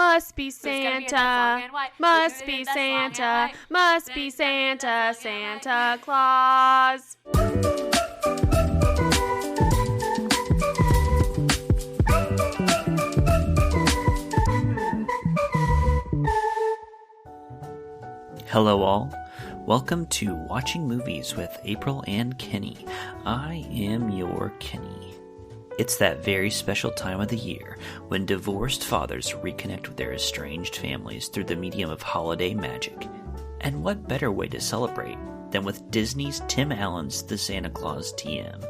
Must be Santa. Must be Santa. Must be Santa. Santa Claus. Hello all. Welcome to Watching Movies with April and Kenny. I am your Kenny. It's that very special time of the year when divorced fathers reconnect with their estranged families through the medium of holiday magic. And what better way to celebrate than with Disney's Tim Allen's The Santa Claus TM.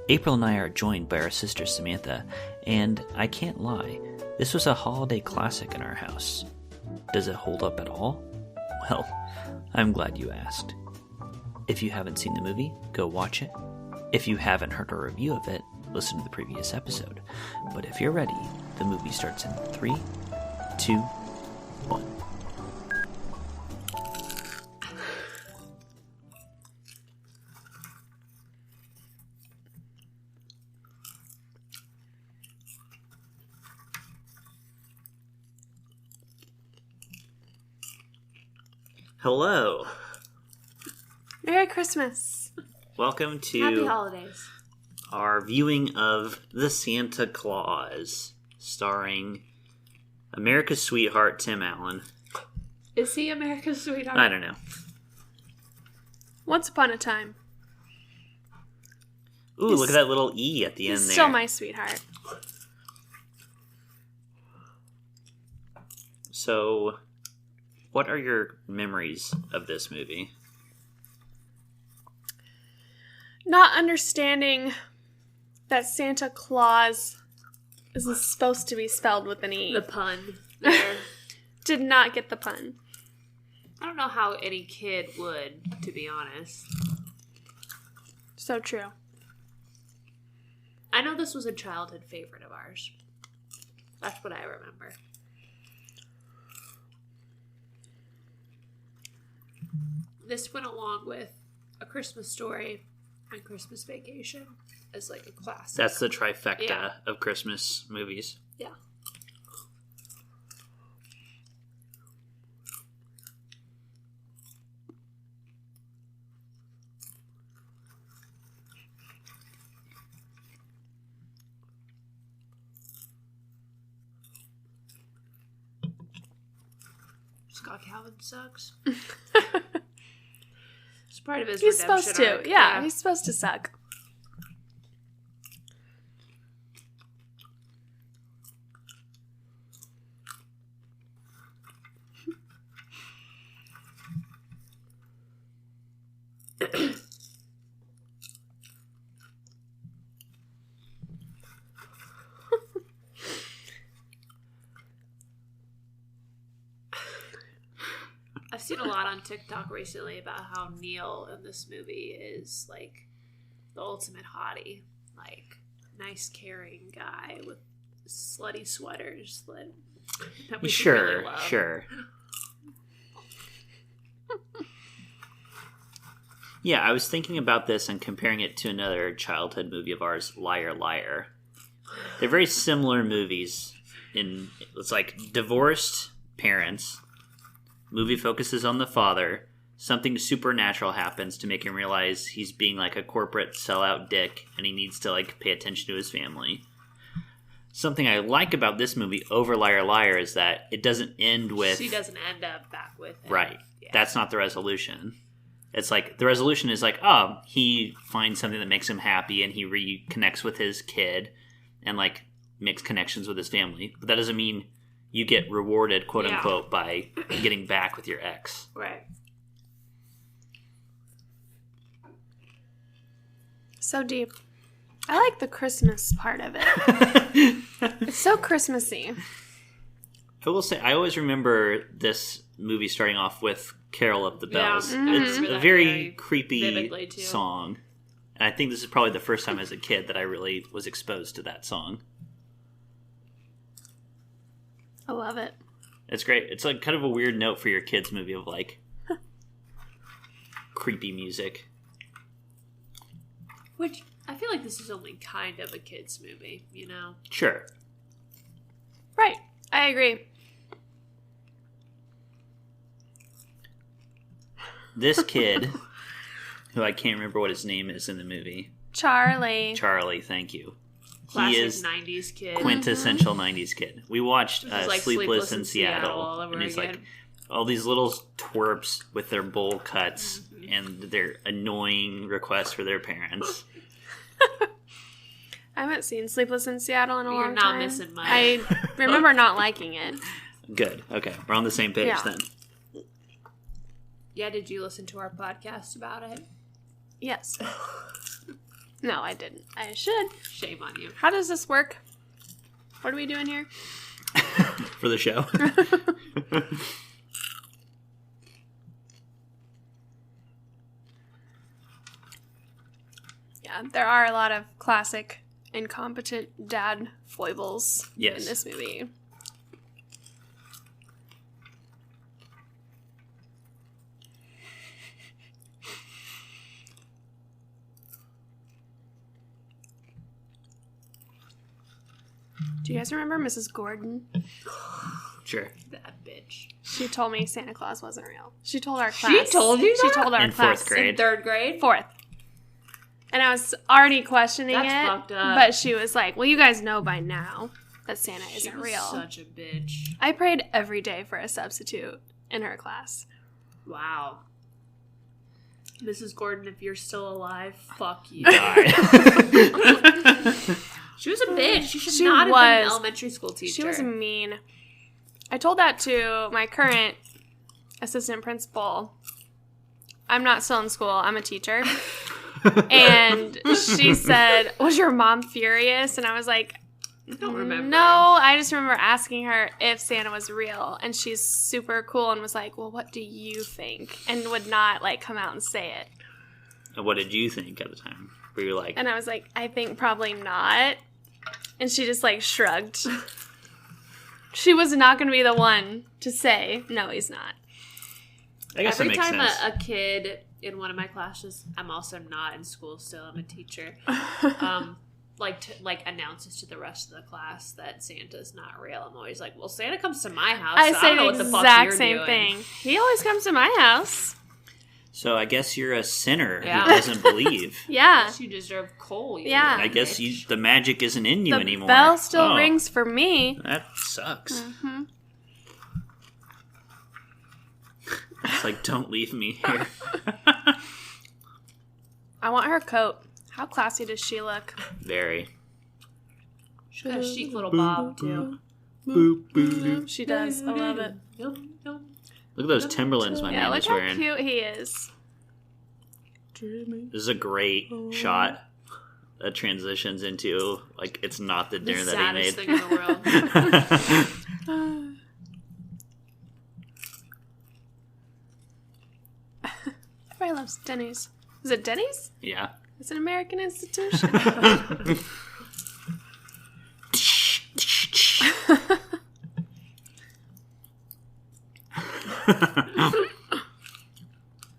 April and I are joined by our sister Samantha, and I can't lie, this was a holiday classic in our house. Does it hold up at all? Well, I'm glad you asked. If you haven't seen the movie, go watch it. If you haven't heard a review of it, listen to the previous episode. But if you're ready, the movie starts in 3, 2, 1. Hello. Merry Christmas. Welcome to Happy Holidays. Our viewing of The Santa Claus, starring America's sweetheart Tim Allen. Is he America's sweetheart? I don't know. Once upon a time. Ooh, look at that little E at the end He's there. still my sweetheart. So, what are your memories of this movie? Not understanding that Santa Claus is supposed to be spelled with an E. The pun there. Did not get the pun. I don't know how any kid would, to be honest. So true. I know this was a childhood favorite of ours. That's what I remember. This went along with A Christmas Story and Christmas Vacation as like a classic. That's the trifecta of Christmas movies. Yeah. Scott Calvin sucks. It's part of his He's redemption supposed to. arc. Yeah, he's supposed to suck. I've seen a lot on TikTok recently about how Neil in this movie is like the ultimate hottie. Like, nice, caring guy with slutty sweaters that we really love. Sure. Yeah, I was thinking about this and comparing it to another childhood movie of ours, Liar Liar. They're very similar movies. It's like divorced parents. Movie focuses on the father. Something supernatural happens to make him realize he's being like a corporate sellout dick and he needs to like pay attention to his family. Something I like about this movie over Liar Liar is that it doesn't end with... She doesn't end up back with him. Right. Yeah. That's not the resolution. It's like, the resolution is like, oh, he finds something that makes him happy and he reconnects with his kid and like makes connections with his family. But that doesn't mean you get rewarded, quote unquote, by getting back with your ex. Right. So deep. I like the Christmas part of it. It's so Christmassy. I will say, I always remember this movie starting off with Carol of the Bells. Yeah, I It's remember a that very creepy vividly, too. song. And I think this is probably the first time as a kid that I really was exposed to that song. I love it. It's great. It's like kind of a weird note for your kids' movie of like creepy music. Which, I feel like this is only kind of a kid's movie, you know? Sure. Right. I agree. This kid, who I can't remember what his name is in the movie. Charlie, thank you. Classic He is 90s kid. quintessential 90s kid. We watched This is like Sleepless in Seattle, all over and he's again. like all these little twerps with their bowl cuts and their annoying requests for their parents. I haven't seen Sleepless in Seattle in a You're long not time. missing much. I remember not liking it. Good. Okay, we're on the same page Yeah. then. Yeah, did you listen to our podcast about it? Yes. No, I didn't. I should. Shame on you. How does this work? What are we doing here? For the show. Yeah, there are a lot of classic incompetent dad foibles Yes. in this movie. Do you guys remember Mrs. Gordon? Sure. That bitch. She told me Santa Claus wasn't real. She told our class. told you She that? told our In class. fourth grade. In 3rd grade? Fourth. And I was already questioning That's it. fucked up. But she was like, well, you guys know by now that Santa She isn't was real. such a bitch. I prayed every day for a substitute in her class. Wow. Mrs. Gordon, if you're still alive, fuck you. Die. She was a bitch. She should She not have been was. an elementary school teacher. She was mean. I told that to my current assistant principal. I'm not still in school. I'm a teacher. And she said, was your mom furious? And I was like, I don't remember. no, I just remember asking her if Santa was real. And she's super cool and was like, well, what do you think? And would not like come out and say it. And what did you think at the time? Were you like, And I was like, I think probably not. And she just like shrugged. She was not going to be the one to say, no, he's not. I guess Every that makes time sense. a kid in one of my classes, I'm also not in school still, I'm a teacher, announces to the rest of the class that Santa's not real, I'm always like, well, Santa comes to my house, I so I say don't know the what the fuck exact you're same doing. thing. He always comes to my house. So I guess you're a sinner Yeah. who doesn't believe. Yeah. You deserve coal. You Yeah. I guess the magic isn't in you The anymore. bell still Oh, rings for me. That sucks. Mm-hmm. It's like, don't leave me here. I want her coat. How classy does she look? Very. She's got a chic little bob, too. Boop, boop, boop. She does. I love it. Look at those Timberlands my Yeah, man look is how wearing. cute he is. This is a great shot that transitions into, like, it's not the The dinner that saddest he thing in the world. made. Everybody loves Denny's. Is it Denny's? Yeah. It's an American institution.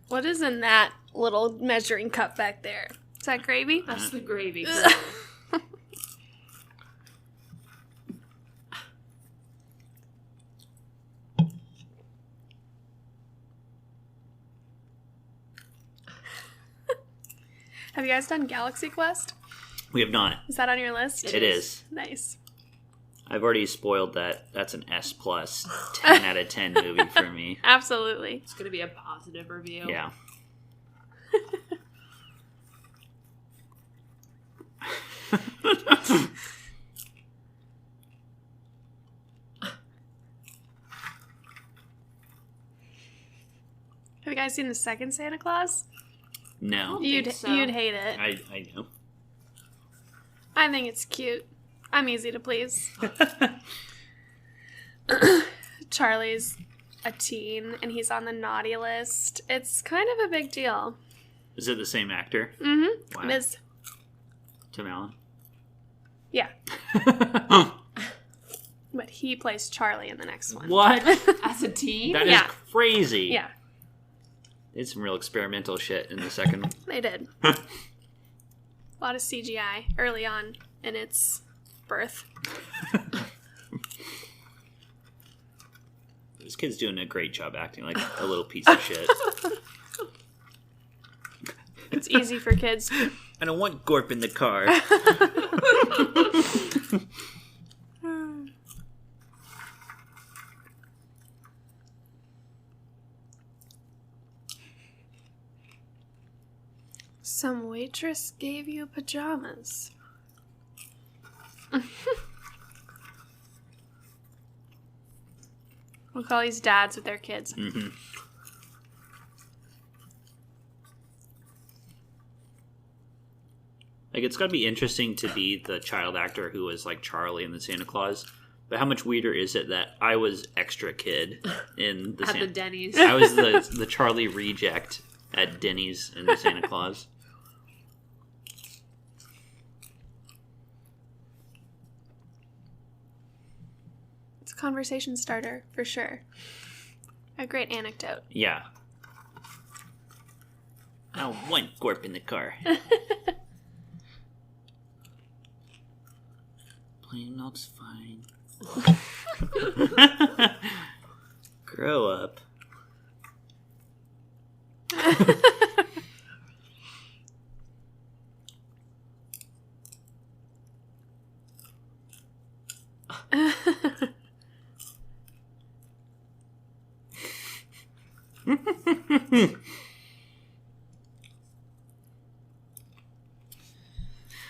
What is in that little measuring cup back there? Is that gravy? That's the gravy. Have you guys done Galaxy Quest? We have not. Is that on your list? It is. Nice. I've already spoiled that. That's an S plus 10 out of 10 movie for me. Absolutely. It's going to be a positive review. Yeah. Have you guys seen the second Santa Claus? No. You'd think so. you'd hate it. I know. I think it's cute. I'm easy to please. Charlie's a teen and he's on the naughty list. It's kind of a big deal. Is it the same actor? Mm-hmm. Wow. It is. Tim Allen? Yeah. But he plays Charlie in the next one. What? As a teen? That is Yeah. crazy. Yeah, They did some real experimental shit in the second one. they did. A lot of CGI early on in its birth. This kid's doing a great job acting like a little piece of shit. It's easy for kids. I don't want Gorp in the car. Some waitress gave you pajamas. We'll call these dads with their kids. Mm-hmm. Like, it's got to be interesting to be the child actor who was like Charlie in the Santa Claus. But how much weirder is it that I was extra kid in the the Denny's? I was the Charlie reject at Denny's in the Santa Claus. It's a conversation starter, for sure. A great anecdote. Yeah. I don't want Gorp in the car. Plain milk's fine. Grow up.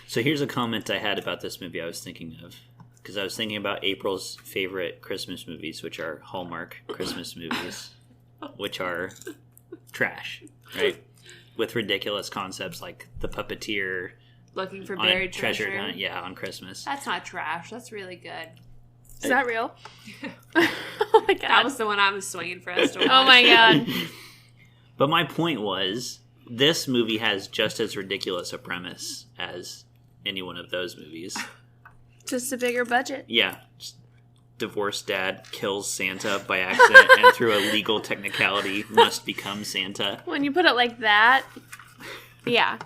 So here's a comment I had about this movie I was thinking of. Because I was thinking about April's favorite Christmas movies, which are Hallmark Christmas movies, which are trash, right? With ridiculous concepts like the puppeteer Looking for on a buried treasure. hunt, yeah, on Christmas. That's not trash. That's really good. Is that real? Oh my god. That was the one I was swinging for us to watch. Oh my god. But my point was, this movie has just as ridiculous a premise as any one of those movies. Just a bigger budget. Yeah. Just divorced dad kills Santa by accident and through a legal technicality must become Santa. When you put it like that, yeah.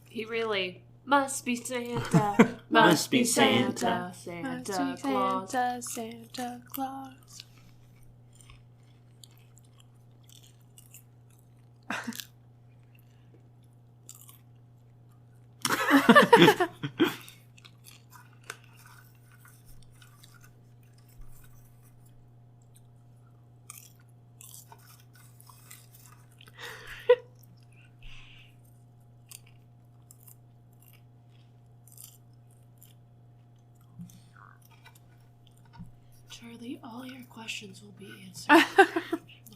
He really must be Santa. Must be Santa. Santa Claus. Santa Claus. Charlie, all your questions will be answered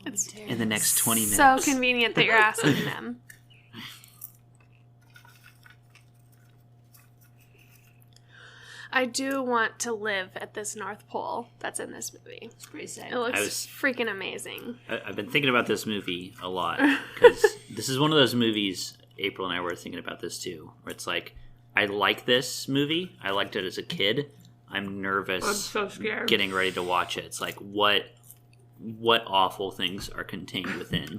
momentarily. In the next 20 minutes. So convenient that you're asking them. I do want to live at this North Pole that's in this movie. It's pretty sick. It looks freaking amazing. I've been thinking about this movie a lot because this is one of those movies, April and I were thinking about this too, where it's like, I like this movie. I liked it as a kid. I'm nervous. I'm so scared. Getting ready to watch it. It's like, what awful things are contained within.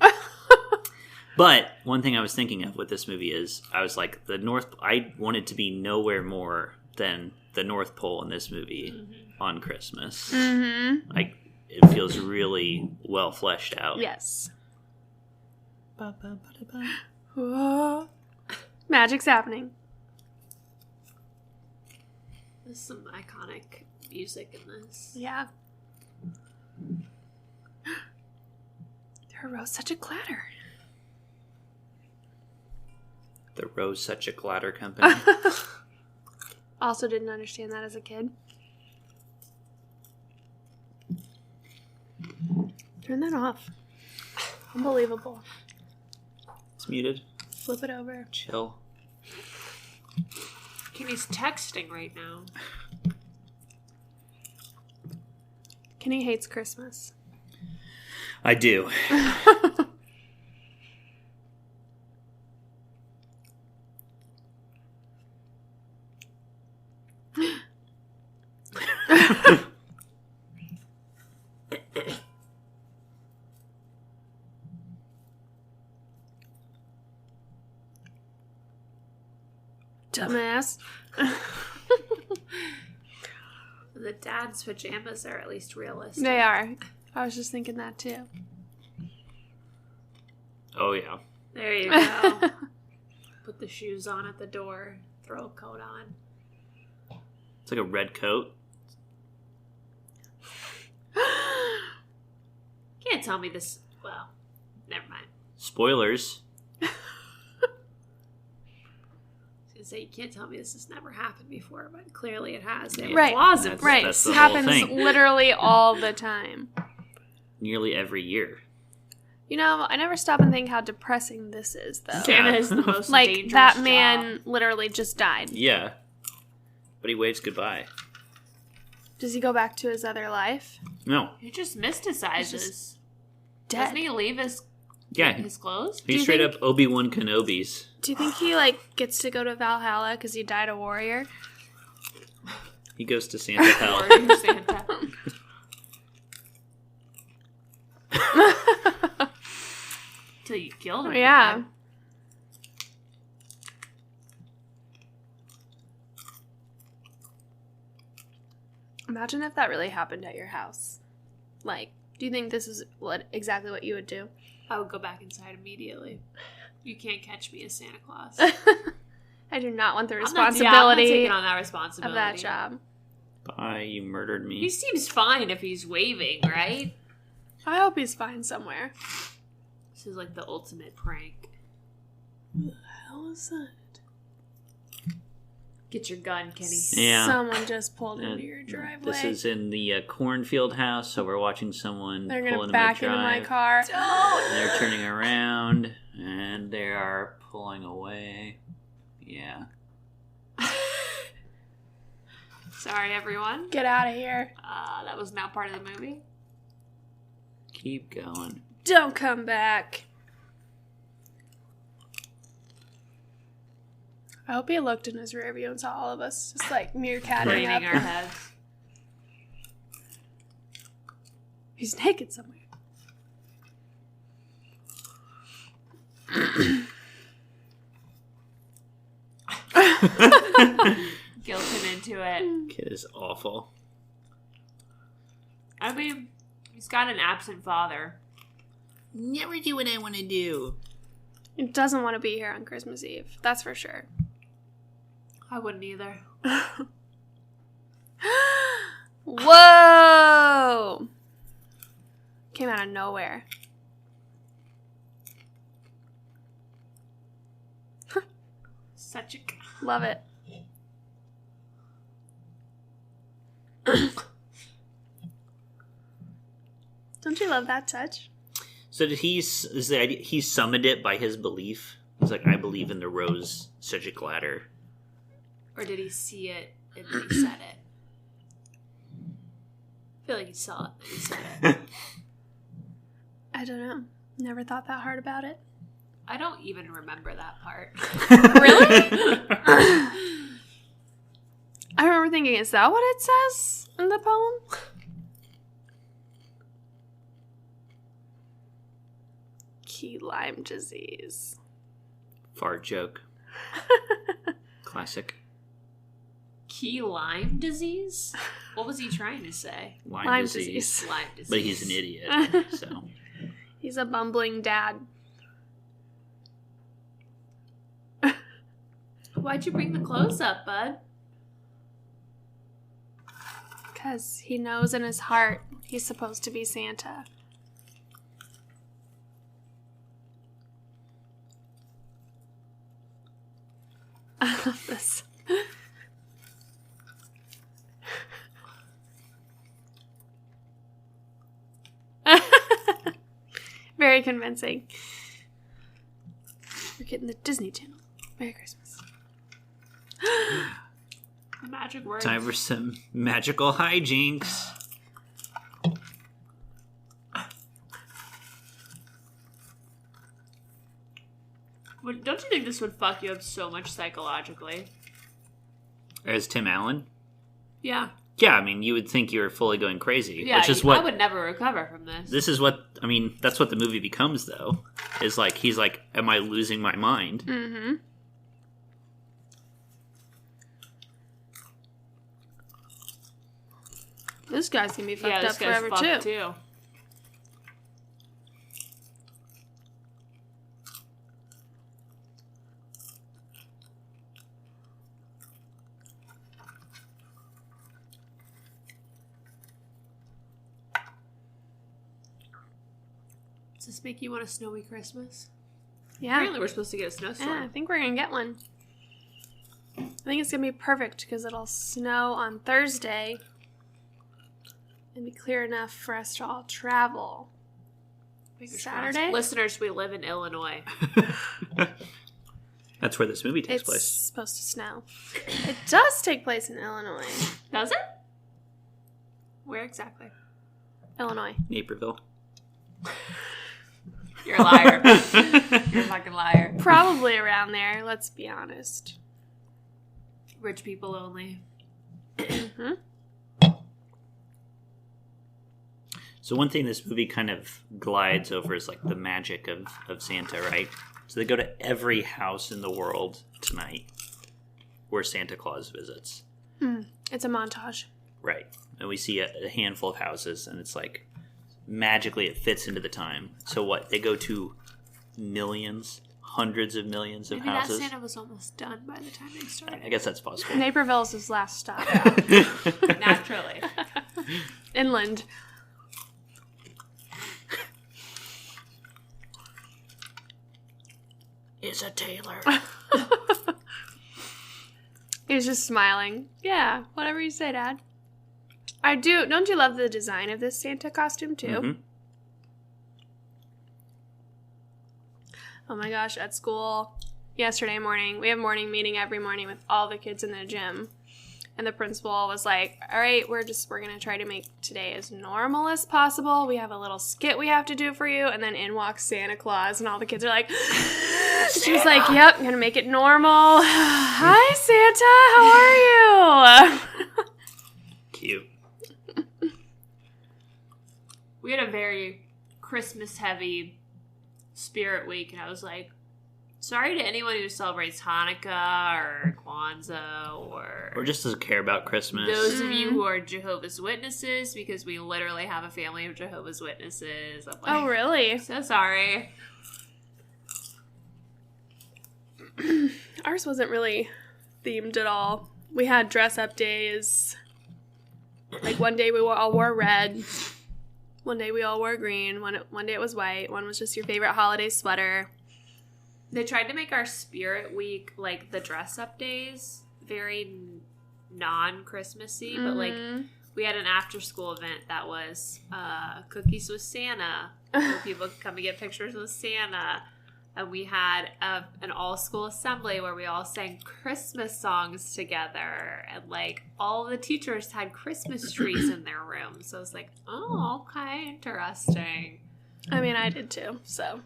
But one thing I was thinking of with this movie is, I was like, I wanted to be nowhere more than the North Pole in this movie on Christmas. Mm-hmm. Like, it feels really well fleshed out. Yes. Whoa. Magic's happening. There's some iconic music in this. Yeah. There arose such a clatter. The Rose Such a Clatter Company. Also didn't understand that as a kid. Turn that off. Unbelievable. It's muted. Flip it over. Chill. Kenny's texting right now. Kenny hates Christmas. I do. Dumbass. And The dad's pajamas are at least realistic. They are. I was just thinking that too. Oh, yeah. There you go. Put the shoes on at the door. Throw a coat on. It's like a red coat. Can't tell me this. Well, never mind. Spoilers. I was gonna say, you can't tell me this has never happened before, but clearly it has. They have Right. claws in That's- place. Right. that's It the whole happens thing. literally all the time. Nearly every year. You know, I never stop and think how depressing this is, though. Santa is the most Like, dangerous that job. man literally just died. Yeah. But he waves goodbye. Does he go back to his other life? No. He just mysticizes. He's just dead. Doesn't he leave his Yeah. clothes? He's you straight think- up Obi-Wan Kenobi's. Do you think he, like, gets to go to Valhalla because he died a warrior? He goes to Santa Hell. Warrior Santa. Till you killed him. Yeah. man. Imagine if that really happened at your house. Like, do you think this is exactly what you would do? I would go back inside immediately. You can't catch me as Santa Claus. I do not want the I'm not responsibility taking on that of responsibility. that job. Bye, you murdered He me. seems fine if he's waving, right? I hope he's fine somewhere. This is like the ultimate prank. How is that? Get your gun, Kenny. Yeah. Someone just pulled And into your driveway. This is in the cornfield house, so we're watching someone They're pull gonna into back my into my drive. car. They're turning around, and they are pulling away. Yeah. Sorry, everyone. Get out of here. That was not part of the movie. Keep going. Don't come back. I hope he looked in his rearview and saw all of us just like meerkatting Craning up. our heads. He's naked somewhere. Guilt him into it. Kid is awful. I mean, he's got an absent father. Never do what I want to do. He doesn't want to be here on Christmas Eve. That's for sure. I wouldn't either. Whoa! Came out of nowhere. Such a... Love it. Don't you love that touch? So did is the idea, he summoned it by his belief? He's like, I believe in the rose surgic ladder. Or did he see it and then he said it? I feel like he saw it and he said it. I don't know. Never thought that hard about it. I don't even remember that part. Really? I remember thinking, is that what it says in the poem? Key Lyme disease. Fart joke. Classic. Key Lyme disease? What was he trying to say? Lyme disease. Lyme disease. But he's an idiot, so. He's a bumbling dad. Why'd you bring the clothes up, bud? Because he knows in his heart he's supposed to be Santa. I love this. Very convincing. We're getting the Disney Channel. Merry Christmas. The magic word. Time for some magical hijinks. Don't you think this would fuck you up so much psychologically? As Tim Allen? Yeah. Yeah, I mean, you would think you were fully going crazy. Yeah, which is I what would never recover from this. this is what I mean. That's what the movie becomes, though. Is like he's like, "Am I losing my mind?" Mm-hmm. This guy's gonna be fucked this up guy's forever fucked too. too. Does this make you want a snowy Christmas? Yeah. Apparently we're supposed to get a snowstorm. Yeah, I think we're gonna get one. I think it's gonna be perfect because it'll snow on Thursday and be clear enough for us to all travel. Saturday? Listeners, we live in Illinois. That's where this movie takes It's place. supposed to snow. It does take place in Illinois. Does it? Where exactly? Illinois. Naperville. You're a liar. You're a fucking liar. Probably around there, let's be honest. Rich people only. Mm-hmm. So one thing this movie kind of glides over is like the magic of Santa, right? So they go to every house in the world tonight where Santa Claus visits. It's a montage. Right. And we see a handful of houses, and it's like magically it fits into the time. So what? They go to millions, hundreds of millions of Maybe houses. that Santa was almost done by the time they started. I guess that's possible. Naperville's his last stop. Naturally. Inland. Is a tailor. He's just smiling. Yeah, whatever you say, Dad. I do. Don't you love the design of this Santa costume, too? Mm-hmm. Oh my gosh, at school yesterday morning, we have morning meeting every morning with all the kids in the gym. And the principal was like, all right, we're going to try to make today as normal as possible. We have a little skit we have to do for you. And then in walks Santa Claus, and all the kids are like, she's like, yep, I'm going to make it normal. Hi, Santa, how are you? Cute. We had a very Christmas-heavy Spirit Week, and I was like, sorry to anyone who celebrates Hanukkah or Kwanzaa Or just doesn't care about Christmas. those of you who are Jehovah's Witnesses, because we literally have a family of Jehovah's Witnesses. I'm like, Oh, really? so sorry. Ours wasn't really themed at all. We had dress-up days. Like, one day we all wore red. One day we all wore green. One day it was white. One was just your favorite holiday sweater. They tried to make our Spirit Week, like, the dress-up days, very non-Christmassy, but, like, we had an after-school event that was Cookies with Santa, where people could come and get pictures with Santa. And we had an all-school assembly where we all sang Christmas songs together. And, like, all the teachers had Christmas trees in their rooms. So I was like, oh, okay, interesting. I mean, I did too, so.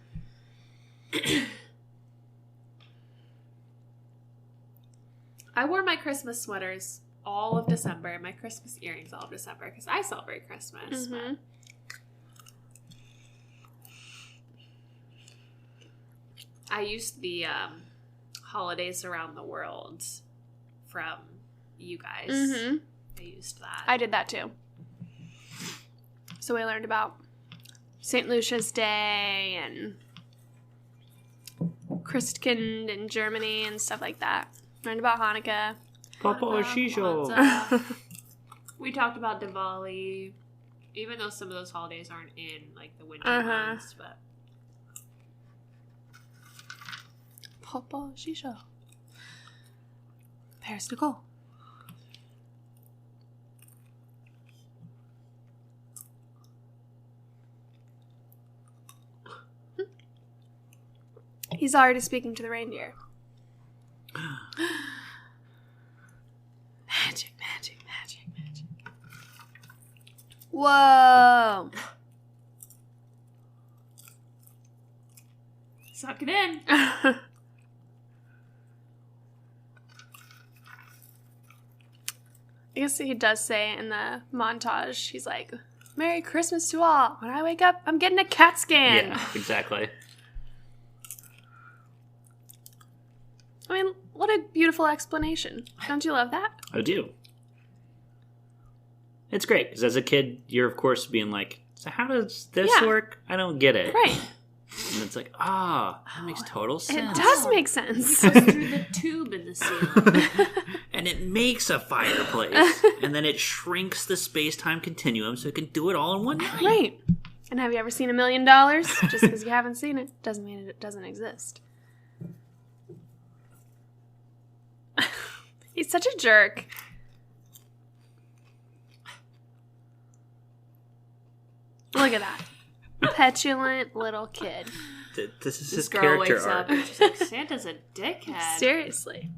I wore my Christmas sweaters all of December and my Christmas earrings all of December because I celebrate Christmas. Mm-hmm. I used the holidays around the world from you guys. Mm-hmm. I used that. I did that too. So we learned about St. Lucia's Day and Christkind in Germany and stuff like that. Learned about Hanukkah. Papa Hanukkah, Shisho. Kwanzaa. We talked about Diwali, even though some of those holidays aren't in like the winter months, but Papa Shisha. Paris Nicole. He's already speaking to the reindeer. Magic, magic, magic, magic. Whoa. suck it in. I guess he does say in the montage, he's like, Merry Christmas to all. When I wake up, I'm getting a CAT scan. Yeah, exactly. I mean, what a beautiful explanation. Don't you love that? I do. It's great, because as a kid, you're, of course, being like, so how does this work? I don't get it. Right. And it's like, that makes total sense. It does make sense. It goes through the tube in the ceiling. And it makes a fireplace. And then it shrinks the space-time continuum so it can do it all in one night. Right. And have you ever seen $1 million? Just because you haven't seen it doesn't mean it doesn't exist. He's such a jerk. Look at that. Petulant little kid. This is This his girl character wakes arc. up and she's like, Santa's a dickhead. Seriously.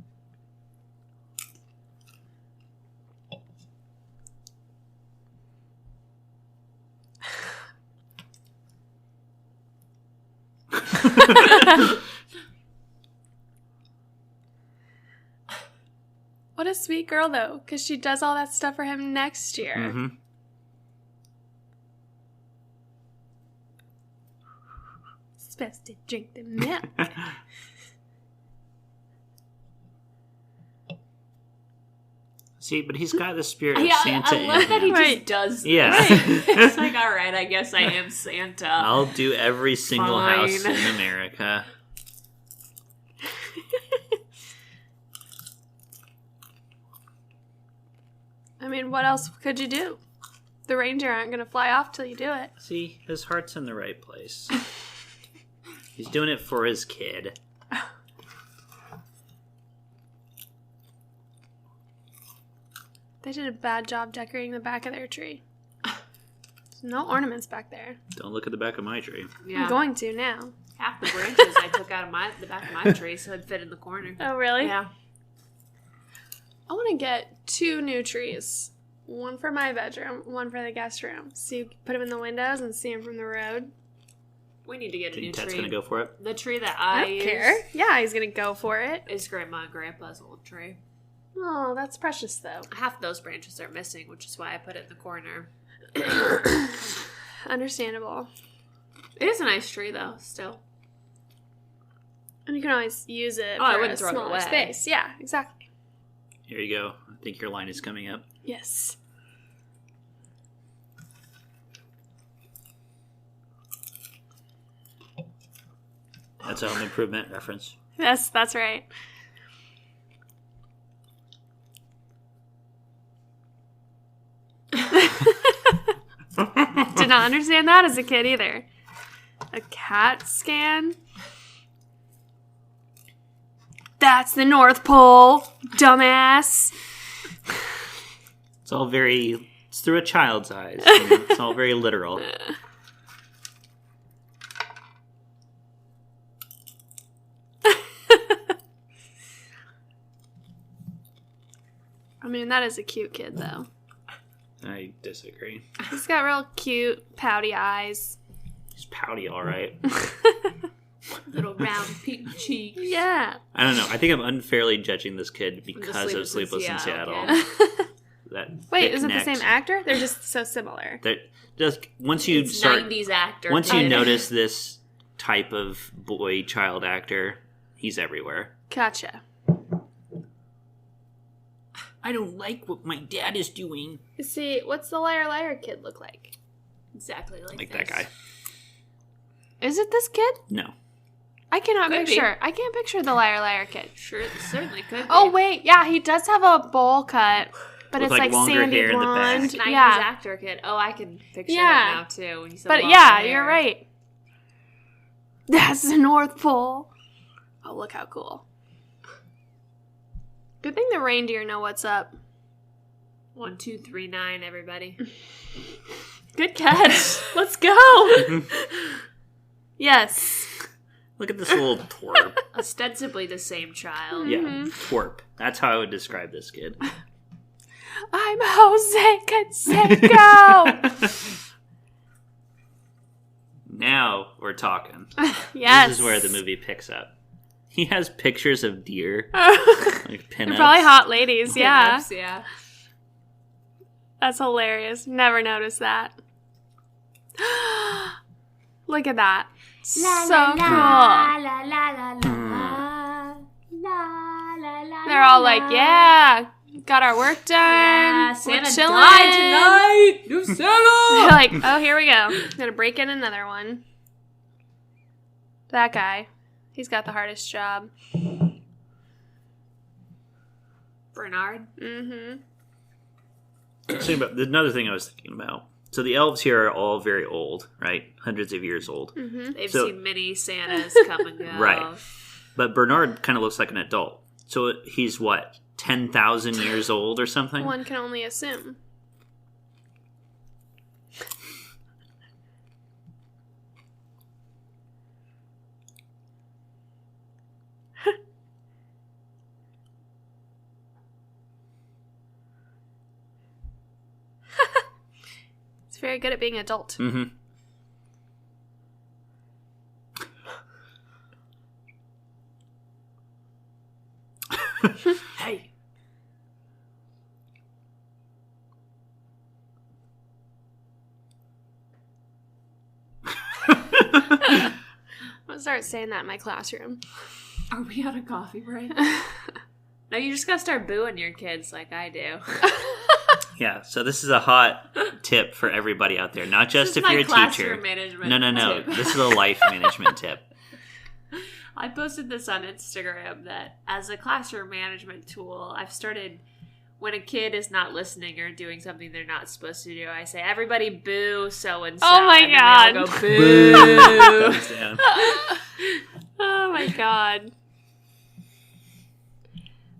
What a sweet girl, though, because she does all that stuff for him next year. Mm-hmm. Supposed to drink the milk. See, but he's got the spirit of Yeah, Santa I love in that him. he just does Yeah. this. It's like, all right, I guess I am Santa. I'll do every single Fine. house in America. I mean, what else could you do? The reindeer aren't going to fly off till you do it. See, his heart's in the right place. He's doing it for his kid. They did a bad job decorating the back of their tree. There's no ornaments back there. Don't look at the back of my tree. Yeah. I'm going to now. Half the branches I took out of the back of my tree so it'd fit in the corner. Oh, really? Yeah. I want to get 2 new trees. One for my bedroom, one for the guest room. So you put them in the windows and see them from the road. We need to get a new Think Ted's tree. gonna go for it? The tree that I I don't use care. Yeah, he's going to go for it. is Grandma and Grandpa's old tree. Oh, that's precious, though. Half of those branches are missing, which is why I put it in the corner. Understandable. It is a nice tree, though, still. And you can always use it Oh, I for a wouldn't throw it smaller away. space. Yeah, exactly. Here you go. I think your line is coming up. Yes. That's a home improvement reference. Yes, that's right. Did not understand that as a kid either. A CAT scan? That's the North Pole, dumbass. It's all very... It's through a child's eyes. You know? It's all very literal. I mean, that is a cute kid, though. I disagree. He's got real cute, pouty eyes. He's pouty, all right. Little round pink cheeks. Yeah. I don't know. I think I'm unfairly judging this kid because of Sleepless in Seattle. That Wait, thick is it the neck. same actor? They're just so similar. That just once you It's start, 90s actor. once you notice this type of boy child actor, he's everywhere. Gotcha. I don't like what my dad is doing. You see, what's the Liar Liar kid look like? Exactly like Like that guy. Is it this kid? No. I cannot Could be. picture. I can't picture the Liar Liar kid. Sure, it certainly could be. Oh, wait. Yeah, he does have a bowl cut, but With, it's like, like longer sandy hair in the back. blonde. 90s Yeah. actor kid. Oh, I can picture Yeah. it now, too. When you said But longer yeah, hair. you're right. That's the North Pole. Oh, look how cool. Good thing the reindeer know what's up. 1, 2, 3, 9, everybody. Good catch. Let's go. Yes. Look at this little twerp. Ostensibly the same child. Yeah, Mm-hmm. twerp. That's how I would describe this kid. I'm Jose Canseco. Now we're talking. Yes. This is where the movie picks up. He has pictures of deer, They're like pinups. probably hot ladies, yeah. Pinups, yeah. That's hilarious. Never noticed that. Look at that. So cool. They're all like, yeah, Got our work done. Yeah, We're Santa chilling. died tonight. New Santa. Like, oh, here we go. Gonna break in another one. That guy. He's got the hardest job. Bernard. Mm-hmm. Another thing I was thinking about. So the elves here are all very old, right? Hundreds of years old. Mm-hmm. They've So- seen many Santas come and go. Right. But Bernard kind of looks like an adult. So he's what, 10,000 years old or something? One can only assume. It's very good at being adult. Mm-hmm. Hey. I'm gonna start saying that in my classroom. Are we on a coffee break? No, you just gotta start booing your kids like I do. Yeah, so this is a hot tip for everybody out there. Not just if This is you're a my teacher. classroom management No. tip. This is a life management tip. I posted this on Instagram that as a classroom management tool, I've started when a kid is not listening or doing something they're not supposed to do, I say, everybody boo so-and-so. Oh my and then God. they all go boo. Thumbs down. Oh my god.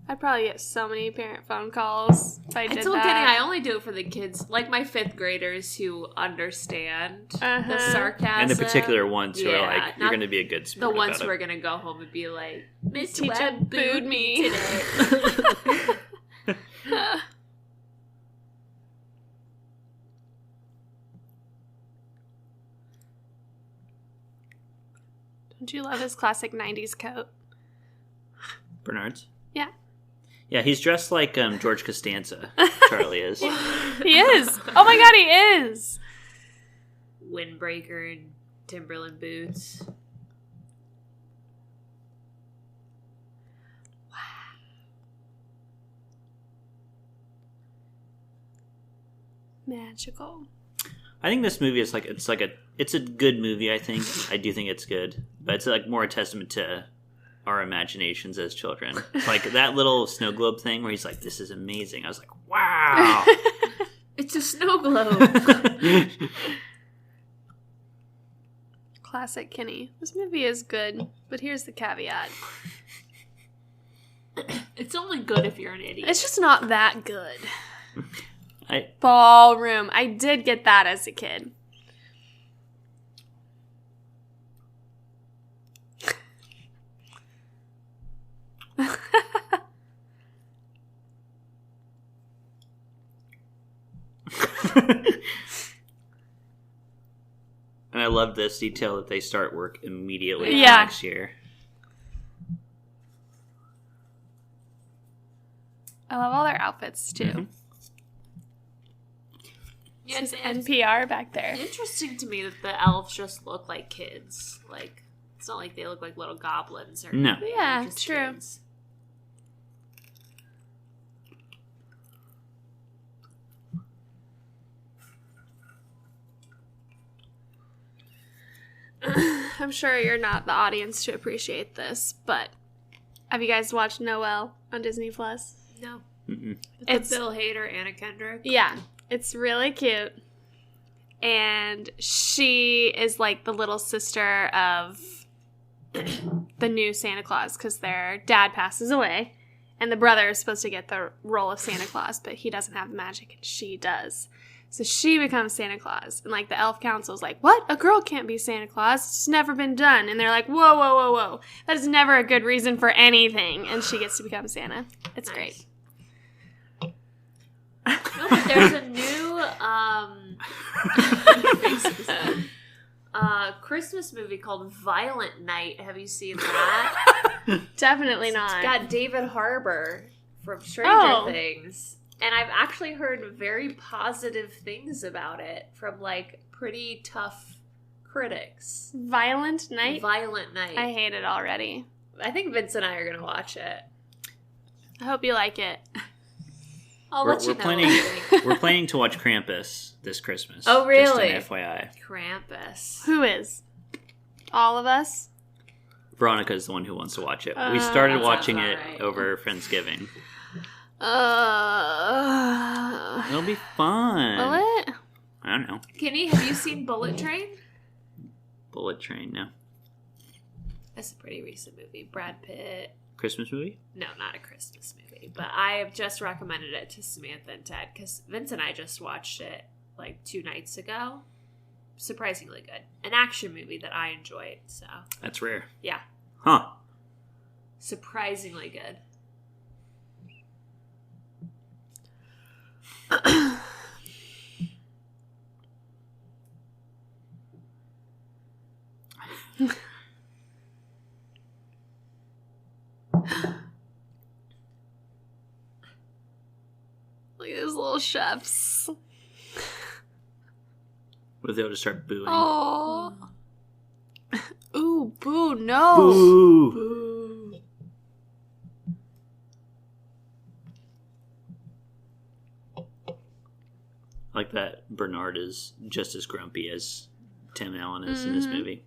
I'd probably get so many parent phone calls if I did It's all that. kidding. I only do it for the kids, like my 5th graders who understand the sarcasm. And the particular ones who are Yeah, like, you're not going to be a good the sport ones about who are it. going to go home and be like, Miss Teacher Webb booed me today. Don't you love his classic 90s coat? Bernard's? Yeah. Yeah, he's dressed like George Costanza. Charlie is. He is. Oh my god, he is. Windbreaker and Timberland boots. Magical. I think this movie is it's a good movie, I think. I do think it's good. But it's like more a testament to our imaginations as children. Like that little snow globe thing where he's like, this is amazing. I was like, wow. It's a snow globe. Classic Kenny. This movie is good, but here's the caveat. It's only good if you're an idiot. It's just not that good. I Ballroom. I did get that as a kid. And I love this detail that they start work immediately Yeah. next year. I love all their outfits too. Mhm. Yeah, This it's is NPR back there. interesting to me that the elves just look like kids. Like, it's not like they look like little goblins or No. anything. Yeah, They're just true. kids. I'm sure you're not the audience to appreciate this, but have you guys watched Noelle on Disney Plus? No. Mm-mm. It's- Bill Hader, Anna Kendrick. Yeah, it's really cute. And she is like the little sister of the new Santa Claus because their dad passes away. And the brother is supposed to get the role of Santa Claus, but he doesn't have the magic and she does. So she becomes Santa Claus. And like the elf council is like, what? A girl can't be Santa Claus. It's never been done. And they're like, whoa, whoa, whoa, whoa. That is never a good reason for anything. And she gets to become Santa. It's great. No, but there's a new Christmas movie called Violent Night. Have you seen that? Definitely It's not. got David Harbour from Stranger Oh. Things. And I've actually heard very positive things about it from, like, pretty tough critics. Violent Night? Violent Night. I hate it already. I think Vince and I are going to watch it. I hope you like it. I'll We're, let you we're know. planning. We're planning to watch Krampus this Christmas. Oh, really? Just an FYI. Krampus. Who is? All of us? Veronica is the one who wants to watch it. We started that watching sounds it alright. over Friendsgiving. Will It'll be fun. it? I don't know. Kenny, have you seen Bullet Train? Bullet Train, no. That's a pretty recent movie. Brad Pitt. Christmas movie? No, not a Christmas movie. But I have just recommended it to Samantha and Ted because Vince and I just watched it like 2 nights ago. Surprisingly good. An action movie that I enjoyed. So, That's rare. yeah. Huh. Surprisingly good. Look at those little chefs. What if they'll just start booing? Oh. Ooh, boo, no. Boo! Boo. Like that Bernard is just as grumpy as Tim Allen is in this movie.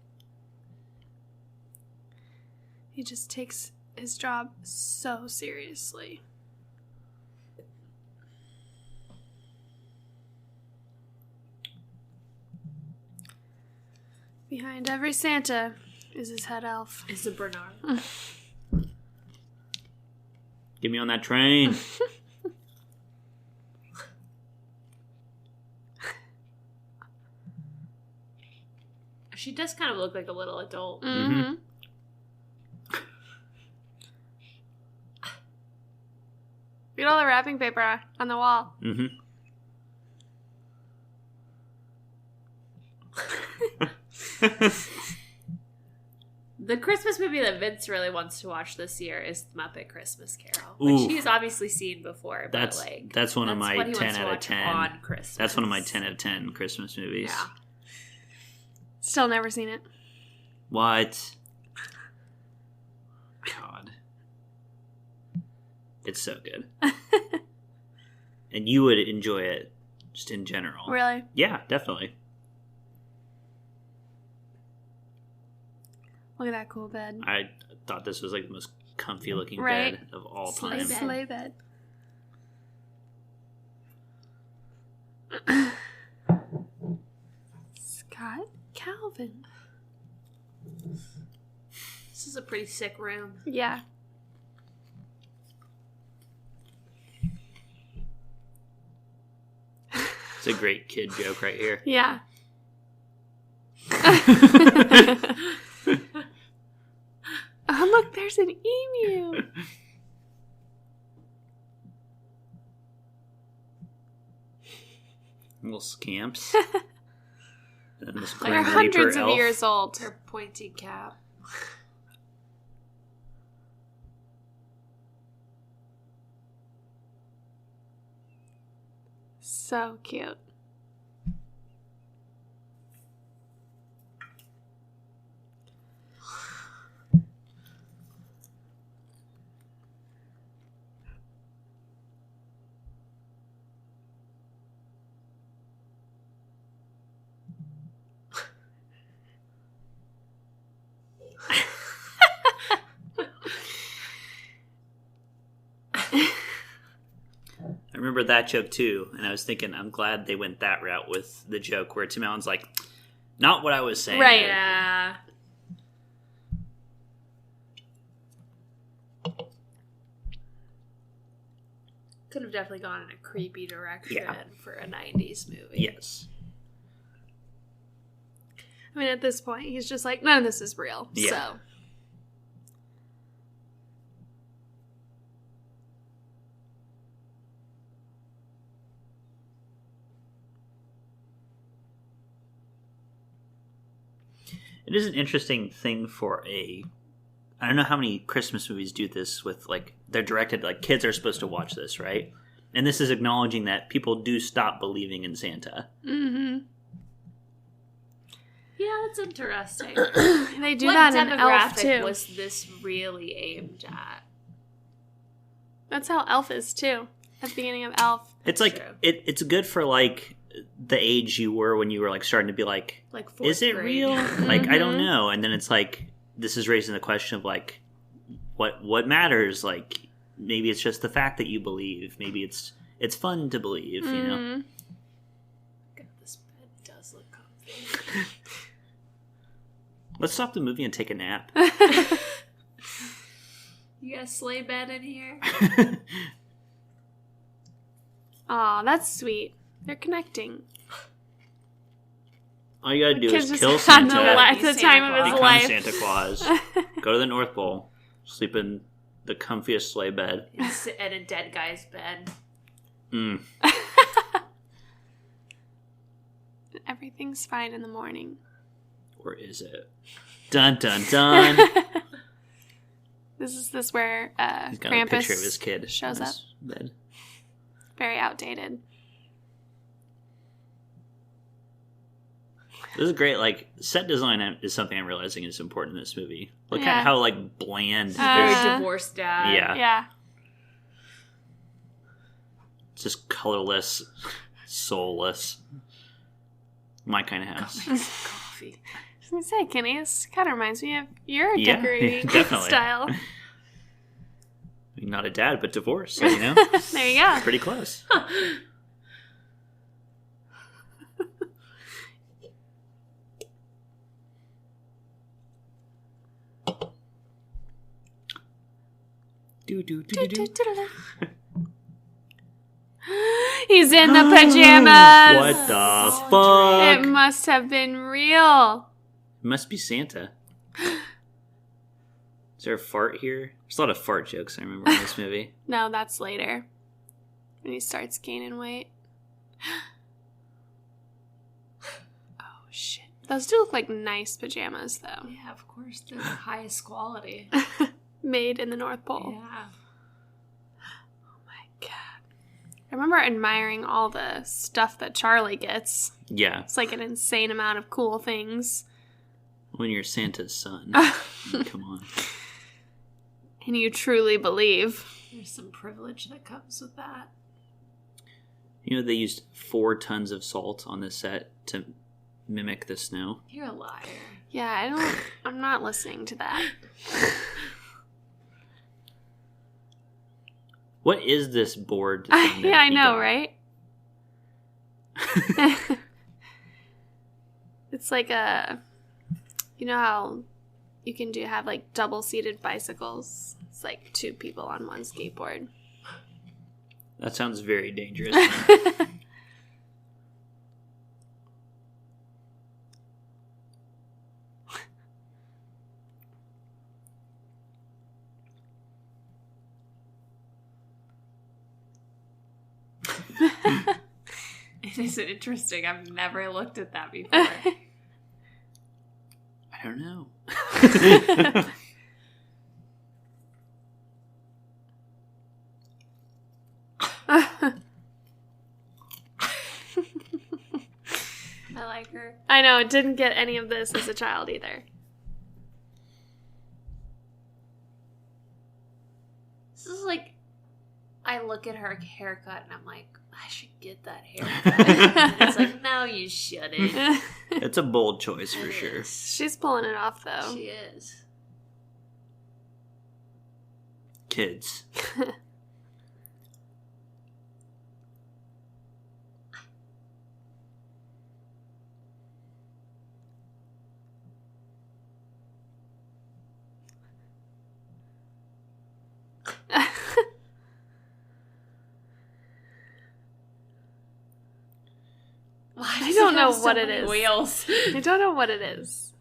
He just takes his job so seriously. Behind every Santa is his head elf. It's a Bernard. Get me on that train. She does kind of look like a little adult. Mm-hmm. Look at all the wrapping paper on the wall. Mm-hmm. The Christmas movie that Vince really wants to watch this year is The Muppet Christmas Carol, Ooh. which he's obviously seen before. That's but like that's one of my what he 10 wants to out of watch 10. on Christmas. That's one of my 10 out of 10 Christmas movies. Yeah. Still never seen it. What? God. It's so good. And you would enjoy it just in general. Really? Yeah, definitely. Look at that cool bed. I thought this was like the most comfy looking Right. bed of all Sleigh time. bed. Sleigh bed. Scott Calvin. This is a pretty sick room. Yeah. It's a great kid joke right here. Yeah. Oh, look, there's an emu. Little scamps. And this They're Grim hundreds Reaper of elf. years old. Her pointy cap. So cute. I remember that joke too, and I was thinking, I'm glad they went that route with the joke where Tim Allen's like, not what I was saying. Right. Yeah. Could have definitely gone in a creepy direction Yeah. for a 90s movie. Yes. I mean, at this point, he's just like, none of this is real. Yeah. So. It is an interesting thing for I don't know how many Christmas movies do this with, like, they're directed, like, kids are supposed to watch this, right? And this is acknowledging that people do stop believing in Santa. Mm-hmm. Yeah, that's interesting. They do What that in Elf, demographic too. was this really aimed at? That's how Elf is, too. at the beginning of Elf. It's like it's good for like the age you were when you were like starting to be like is it grade. real? Like I don't know. And then it's like this is raising the question of like what matters? Like maybe it's just the fact that you believe. Maybe it's fun to believe, you know. God, this bed does look comfy. Let's stop the movie and take a nap. You got a sleigh bed in here? Aw, that's sweet. They're connecting. All you gotta do Kid's is just kill had Santa, the time of his become life. Santa Claus, go to the North Pole, sleep in the comfiest sleigh bed. And sit at a dead guy's bed. Everything's fine in the morning. Or is it? Dun dun dun. This is where He's got Krampus a picture of his kid shows on up. his bed. Very outdated. This is great. Like set design is something I'm realizing is important in this movie. Look Yeah. at how like bland. Very there's- divorced dad. Yeah. It's just colorless, soulless. My kind of house. Coffee. I was gonna say, Kenny, this kind of reminds me of your Yeah, decorating definitely. style. Not a dad, but divorced. So, you know, There you go. pretty close. Do do do do do. He's in the pajamas. What the So fuck? It must have been real. It must be Santa. Is there a fart here? There's a lot of fart jokes I remember in this movie. No, that's later. When he starts gaining weight. Oh, shit. Those do look like nice pajamas, though. Yeah, of course. They're the highest quality. Made in the North Pole. Yeah. Oh my god. I remember admiring all the stuff that Charlie gets. Yeah, It's like an insane amount of cool things. when you're Santa's son. Come on. And you truly believe. There's some privilege that comes with that. You know, they used 4 tons of salt on this set to mimic the snow. You're a liar. Yeah, I'm not listening to that. What is this board thing that Yeah, I he know, got? right? It's like you know how you can have like double-seated bicycles? It's like 2 people on one skateboard. That sounds very dangerous. It is interesting. I've never looked at that before. I don't know. I like her. I know, didn't get any of this as a child either. This is like, I look at her haircut and I'm like, I should get that haircut. And it's like, no, you shouldn't. It's a bold choice for It sure. is. She's pulling it off, though. She is. Kids. Why I does don't it know have so what it many is. Wheels. I don't know what it is.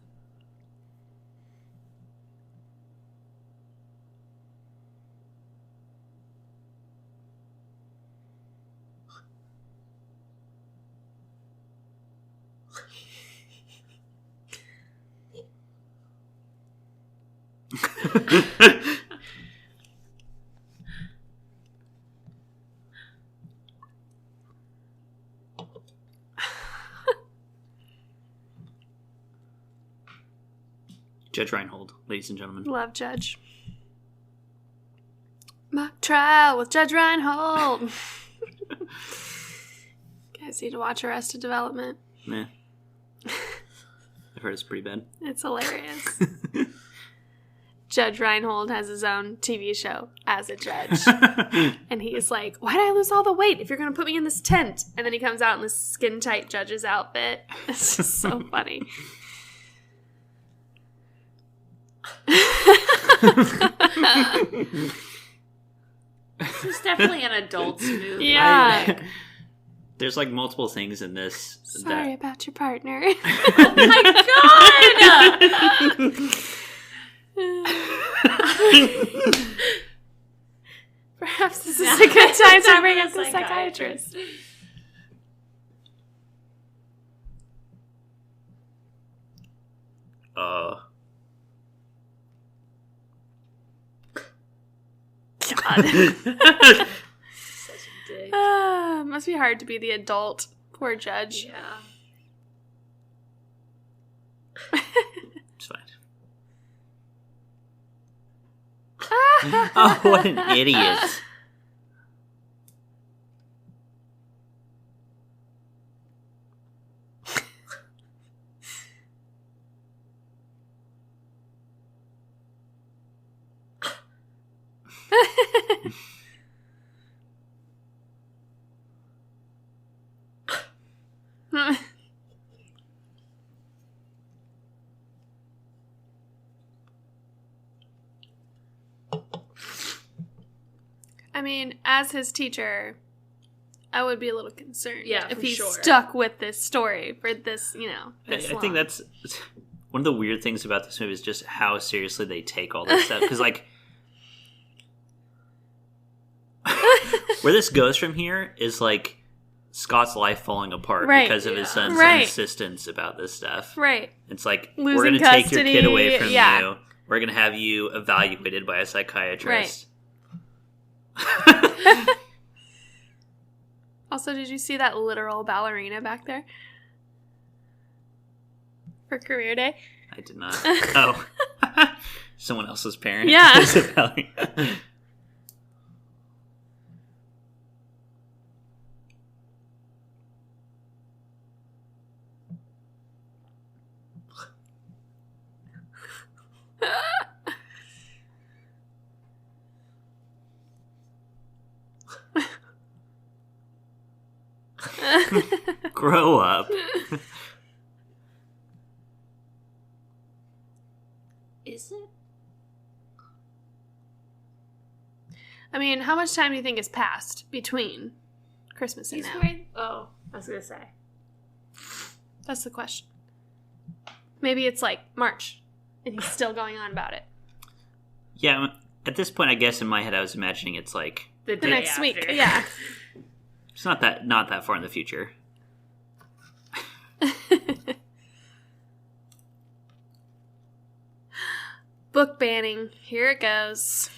Judge Reinhold, ladies and gentlemen. Love Judge. Mock Trial with Judge Reinhold. Guys need to watch Arrested Development. Meh. I've heard it's pretty bad. It's hilarious. Judge Reinhold has his own TV show as a judge. And he's like, why did I lose all the weight if you're going to put me in this tent? And then he comes out in this skin-tight judge's outfit. It's just so funny. This is definitely an adult's movie. Yeah. There's like multiple things in this. Sorry about your partner. Oh my god! Perhaps this is a good time to bring up the psychiatrist. God. Such a dick. Must be hard to be the adult. Poor judge. Yeah. It's fine. Oh, what an idiot. I mean, as his teacher, I would be a little concerned if he sure. stuck with this story for this, this I think that's one of the weird things about this movie is just how seriously they take all this stuff. Because, like, where this goes from here is, like, Scott's life falling apart because of his son's insistence about this stuff. Right. It's like, Losing we're going to take your kid away from you. We're going to have you evaluated by a psychiatrist. Right. Also, did you see that literal ballerina back there? For career day? I did not. Oh. Someone else's parent? Yeah. Is a ballerina. Grow up. Is it? I mean, how much time do you think has passed between Christmas and now? Oh, I was going to say. That's the question. Maybe it's like March, and he's still going on about it. Yeah, at this point, I guess in my head I was imagining it's like The next after. week, yeah. it's not that far in the future. Book banning. Here it goes.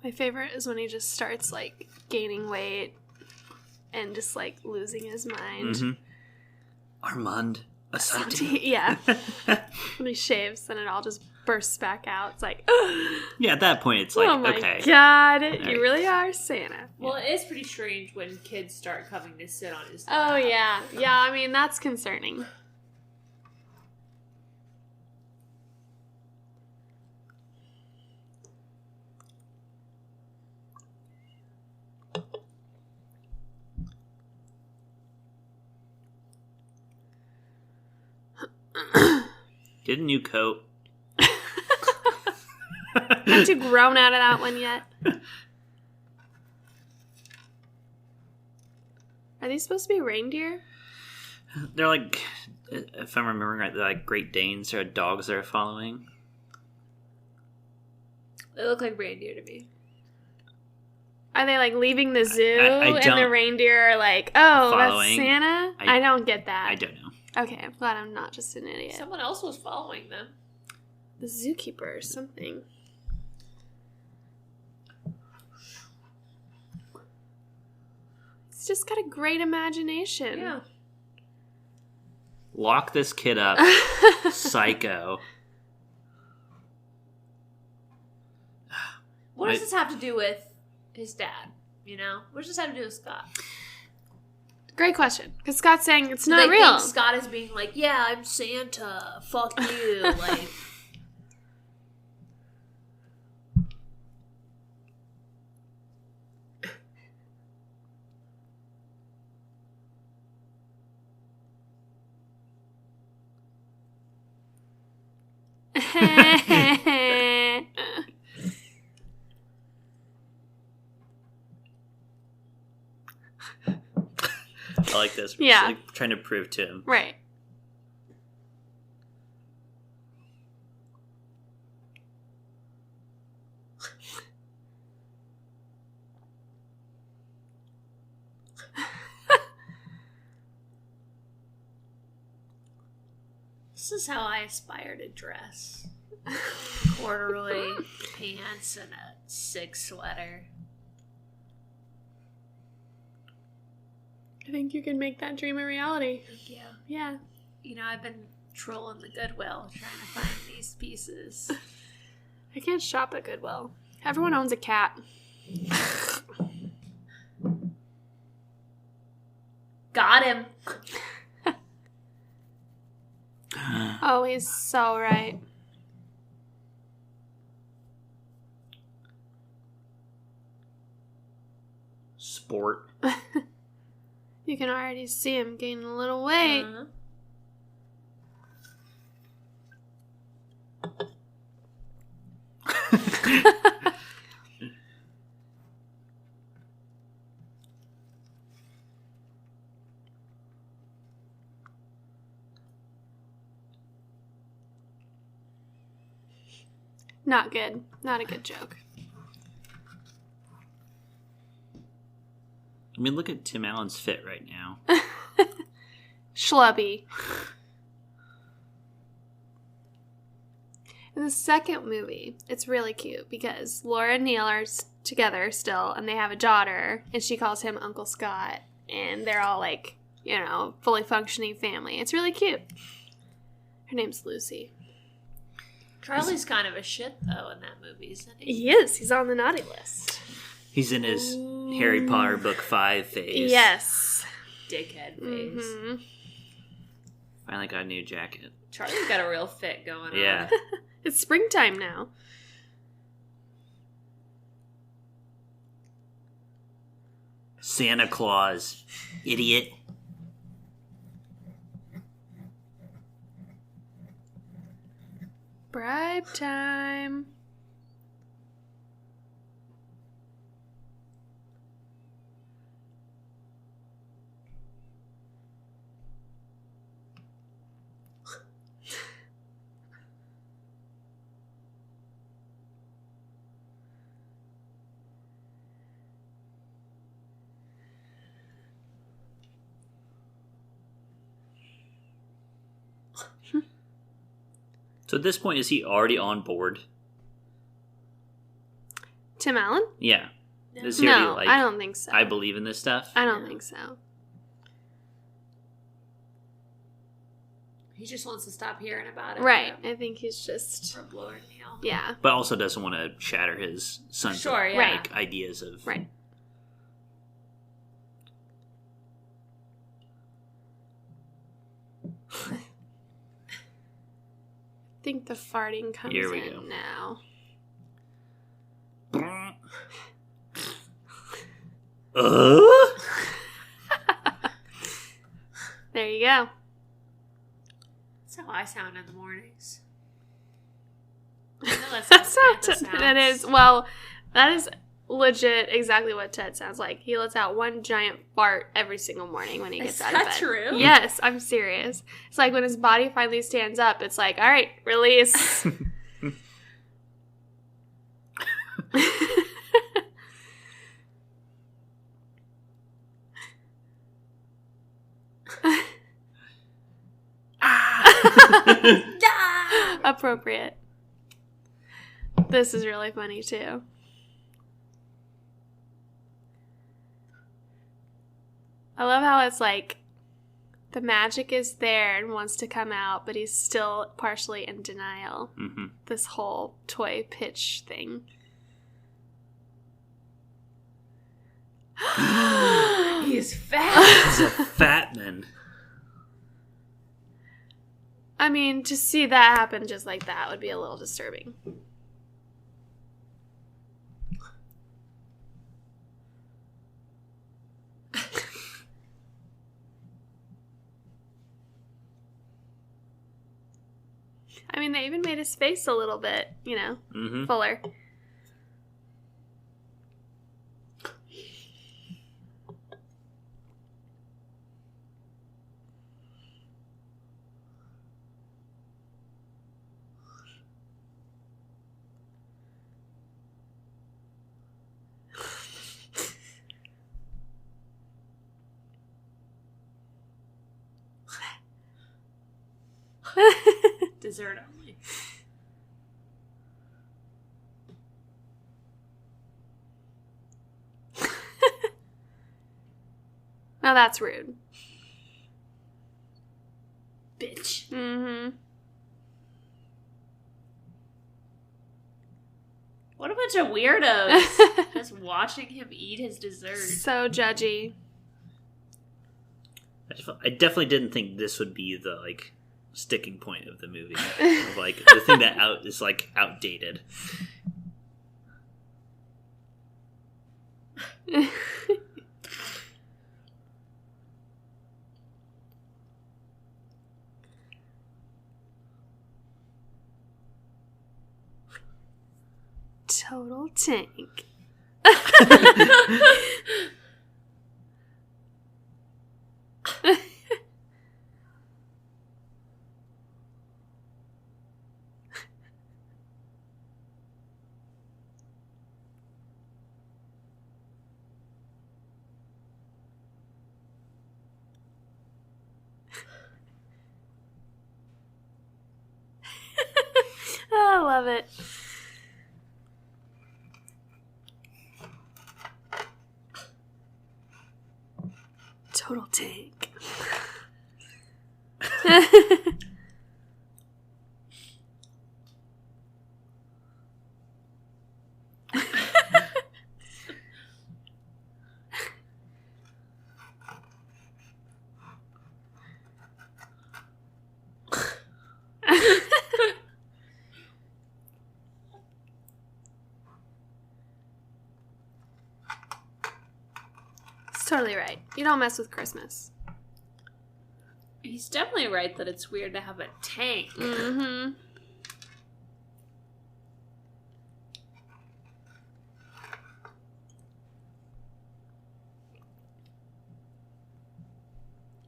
My favorite is when he just starts, like, gaining weight and just, like, losing his mind. Mm-hmm. Armand Asante. Yeah. When he shaves, then it all just bursts back out. It's like, Yeah, at that point, it's like, oh my okay. god, Right. you really are Santa. Well, it is pretty strange when kids start coming to sit on his Oh, lap. yeah. Yeah, I mean, that's concerning. Get a new coat. Haven't you grown out of that one yet? Are these supposed to be reindeer? They're like, if I'm remembering right, they're like Great Danes or dogs they're following. They look like reindeer to me. Are they like leaving the zoo I and the don't- reindeer are like, oh, Following. that's Santa? I don't get that. I don't know. Okay, I'm glad I'm not just an idiot. Someone else was following them. The zookeeper or something. He's just got a great imagination. Yeah. Lock this kid up. Psycho. What does this have to do with his dad? You know? What does this have to do with Scott? Great question. Because Scott's saying it's not They real. think Scott is being like, yeah, I'm Santa. Fuck you. Like... I like this. Yeah. Just, like, trying to prove to him. Right. This is how I aspire to dress. Corduroy pants and a sick sweater. I think you can make that dream a reality. Thank you. Yeah. You know, I've been trolling the Goodwill trying to find these pieces. I can't shop at Goodwill. Everyone owns a cat. Got him. Oh, he's so right. Sport. You can already see him gaining a little weight. Not good. Not a good joke. I mean, look at Tim Allen's fit right now. Schlubby. In the second movie, it's really cute because Laura and Neil are together still, and they have a daughter, and she calls him Uncle Scott, and they're all like, you know, fully functioning family. It's really cute. Her name's Lucy. Charlie's kind of a shit, though, in that movie, isn't he? He is. He's on the naughty list. He's in his Harry Potter book 5 phase. Yes. Dickhead face. Mm-hmm. Finally got a new jacket. Charlie's got a real fit going on. Yeah. It's springtime now. Santa Claus. Idiot. Bribe time. So at this point, is he already on board? Tim Allen? Yeah. Is he already No, like, I don't think so. I believe in this stuff? I don't think so. He just wants to stop hearing about it. Right. I think he's just... From Laura and Neil. Yeah. But also doesn't want to shatter his son's Sure, yeah. like, ideas of... Right. I think the farting comes Here we in go. now. There you go. That's how I sound in the mornings. I know that's That's how not. Samantha That sounds. is. Well, that is legit exactly what Ted sounds like. He lets out one giant fart every single morning when he gets out of bed. Is that true? Yes, I'm serious. It's like when his body finally stands up, it's like, all right, release. Appropriate. This is really funny too. I love how it's like the magic is there and wants to come out, but he's still partially in denial. Mm-hmm. This whole toy pitch thing. He is fat. He's a fat man. I mean, to see that happen just like that would be a little disturbing. I mean, they even made his face a little bit, fuller. Dessert only. Now that's rude. Bitch. Mm-hmm. What a bunch of weirdos. Just watching him eat his dessert. So judgy. I definitely didn't think this would be the like sticking point of the movie. Of, like the thing that is like outdated. Total tank. I love it. Total tank. It's totally right. You don't mess with Christmas. He's definitely right that it's weird to have a tank. Mm-hmm.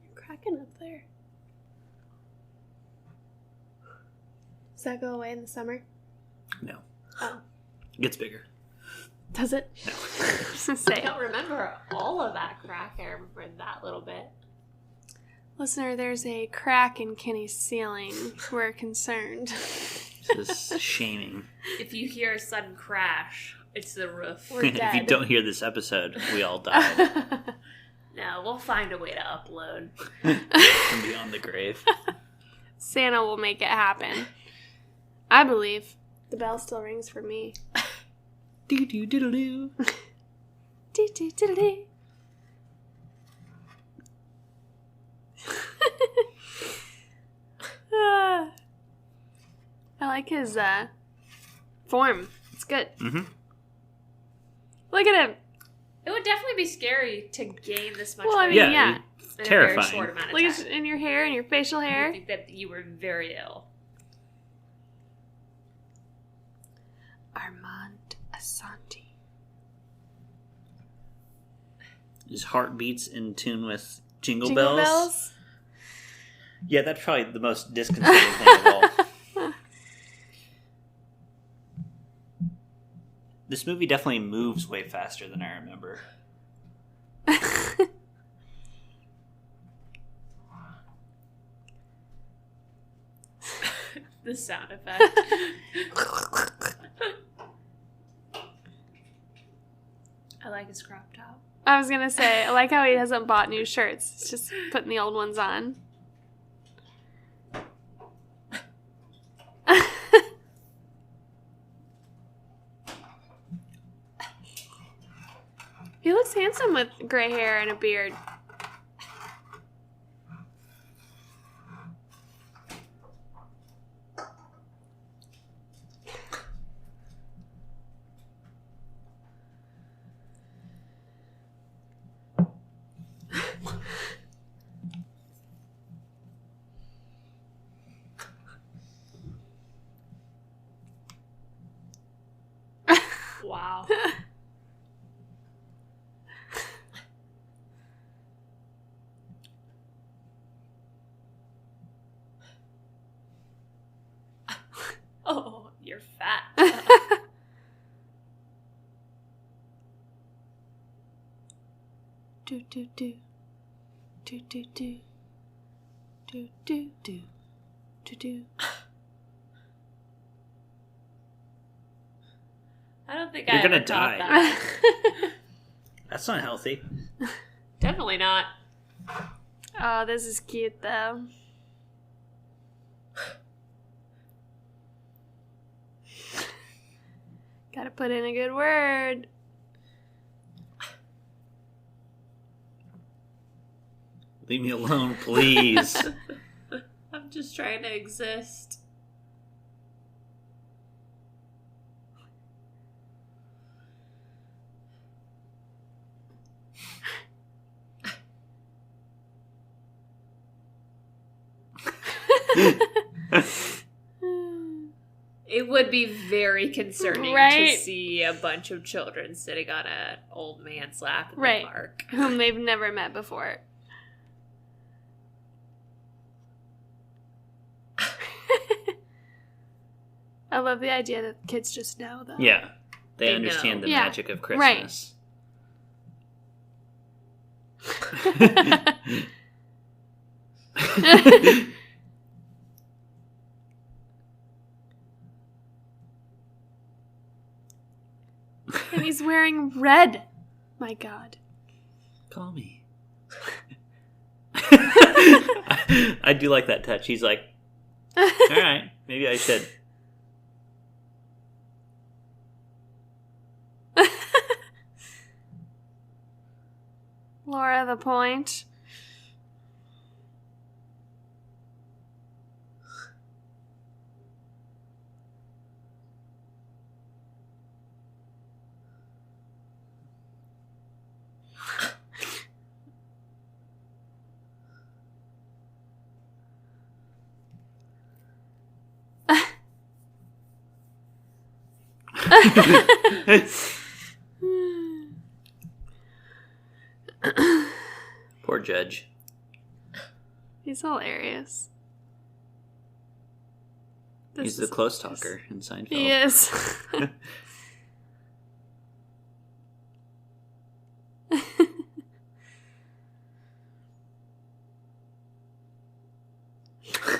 You're cracking up there. Does that go away in the summer? No. Oh. It gets bigger. Does it? No. I don't remember all of that crack. I remember that little bit. Listener, there's a crack in Kenny's ceiling. We're concerned. This is shaming. If you hear a sudden crash, it's the roof. We're dead. If you don't hear this episode, we all died. No, we'll find a way to upload. From beyond the grave. Santa will make it happen. I believe. The bell still rings for me. Do-do-do-do-do. Do-do-do-do-do. I like his form. It's good. Mm-hmm. Look at him. It would definitely be scary to gain this much Well, I weight mean, Yeah, yeah. in terrifying. a very short amount of Look time. at in your hair and your facial I hair. think that you were very ill. Armand Asante. His heart beats in tune with Jingle, Jingle Bells. bells? Yeah, that's probably the most disconcerting thing of all. This movie definitely moves way faster than I remember. The sound effect. I like like his crop top. I was gonna say, I like how he hasn't bought new shirts. He's just putting the old ones on. He looks handsome with gray hair and a beard. Wow. Oh, you're fat. Do do do. Do do do. Do do do. Do do. I don't think You're I gonna ever taught die. that. That's not healthy. Definitely not. Oh, this is cute though. Gotta put in a good word. Leave me alone, please. I'm just trying to exist. It would be very concerning Right? to see a bunch of children sitting on an old man's lap in Right. the park. Whom they've never met before. I love the idea that kids just know, though. Yeah. They They understand know. the Yeah, magic of right. Christmas. And he's wearing red. My God. Call me. I do like that touch. He's like, all right, maybe I should. Laura the Point. Poor Judge. He's hilarious. He's the close talker in Seinfeld. He is.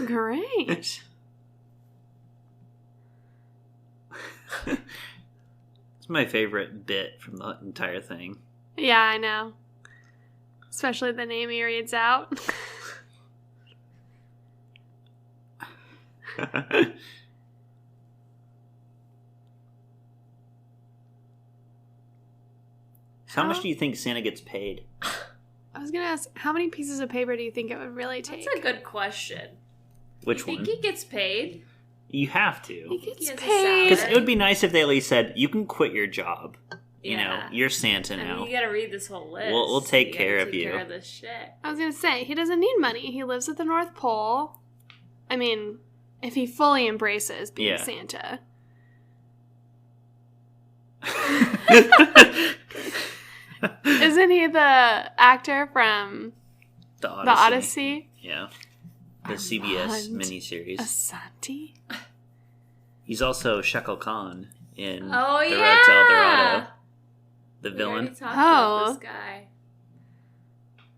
Great. It's my favorite bit from the entire thing. Yeah, I know. Especially the name he reads out. How much do you think Santa gets paid? I was gonna ask, how many pieces of paper do you think it would really take? That's a good question. Which you one? think he gets paid? You have He to. gets He has a paid. Because it would be nice if they at least said, you can quit your job. You know, Yeah. you're Santa I now. mean, you gotta read this whole list. We'll take You gotta care of take you. Care of this shit. I was gonna say, he doesn't need money. He lives at the North Pole. I mean, if he fully embraces being Yeah. Santa. Isn't he the actor from The The Odyssey? Yeah. The CBS Armand miniseries. Asante? He's also Shekel Khan in Oh, The yeah! Road to El Dorado. The We villain. already talked Oh. about this guy.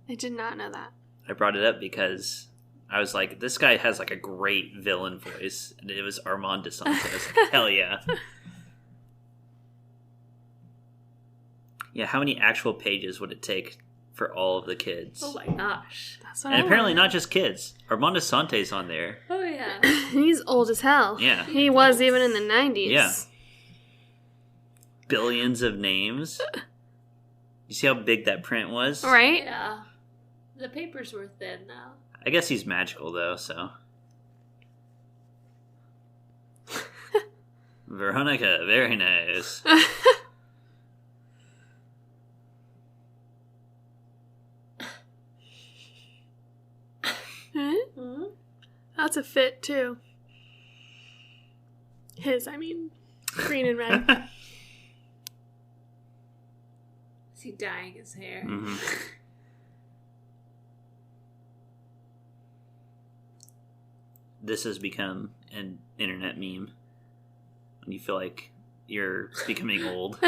I did not know that. I brought it up because I was like, this guy has like a great villain voice. And it was Armand Asante. I was like, hell yeah. Yeah, how many actual pages would it take for all of the kids? Oh my gosh. That's what And I apparently want. not just kids. Armando Sante's on there. Oh yeah. He's old as hell. Yeah. He was even in the 90s. Yeah. Billions of names. You see how big that print was? Right? Yeah. The papers were thin now. I guess he's magical, though, so. Veronica, very nice. Mm-hmm. That's a fit, too. His, I mean. Green and red. Is he dyeing his hair? Mm-hmm. This has become an internet meme. When you feel like you're becoming old.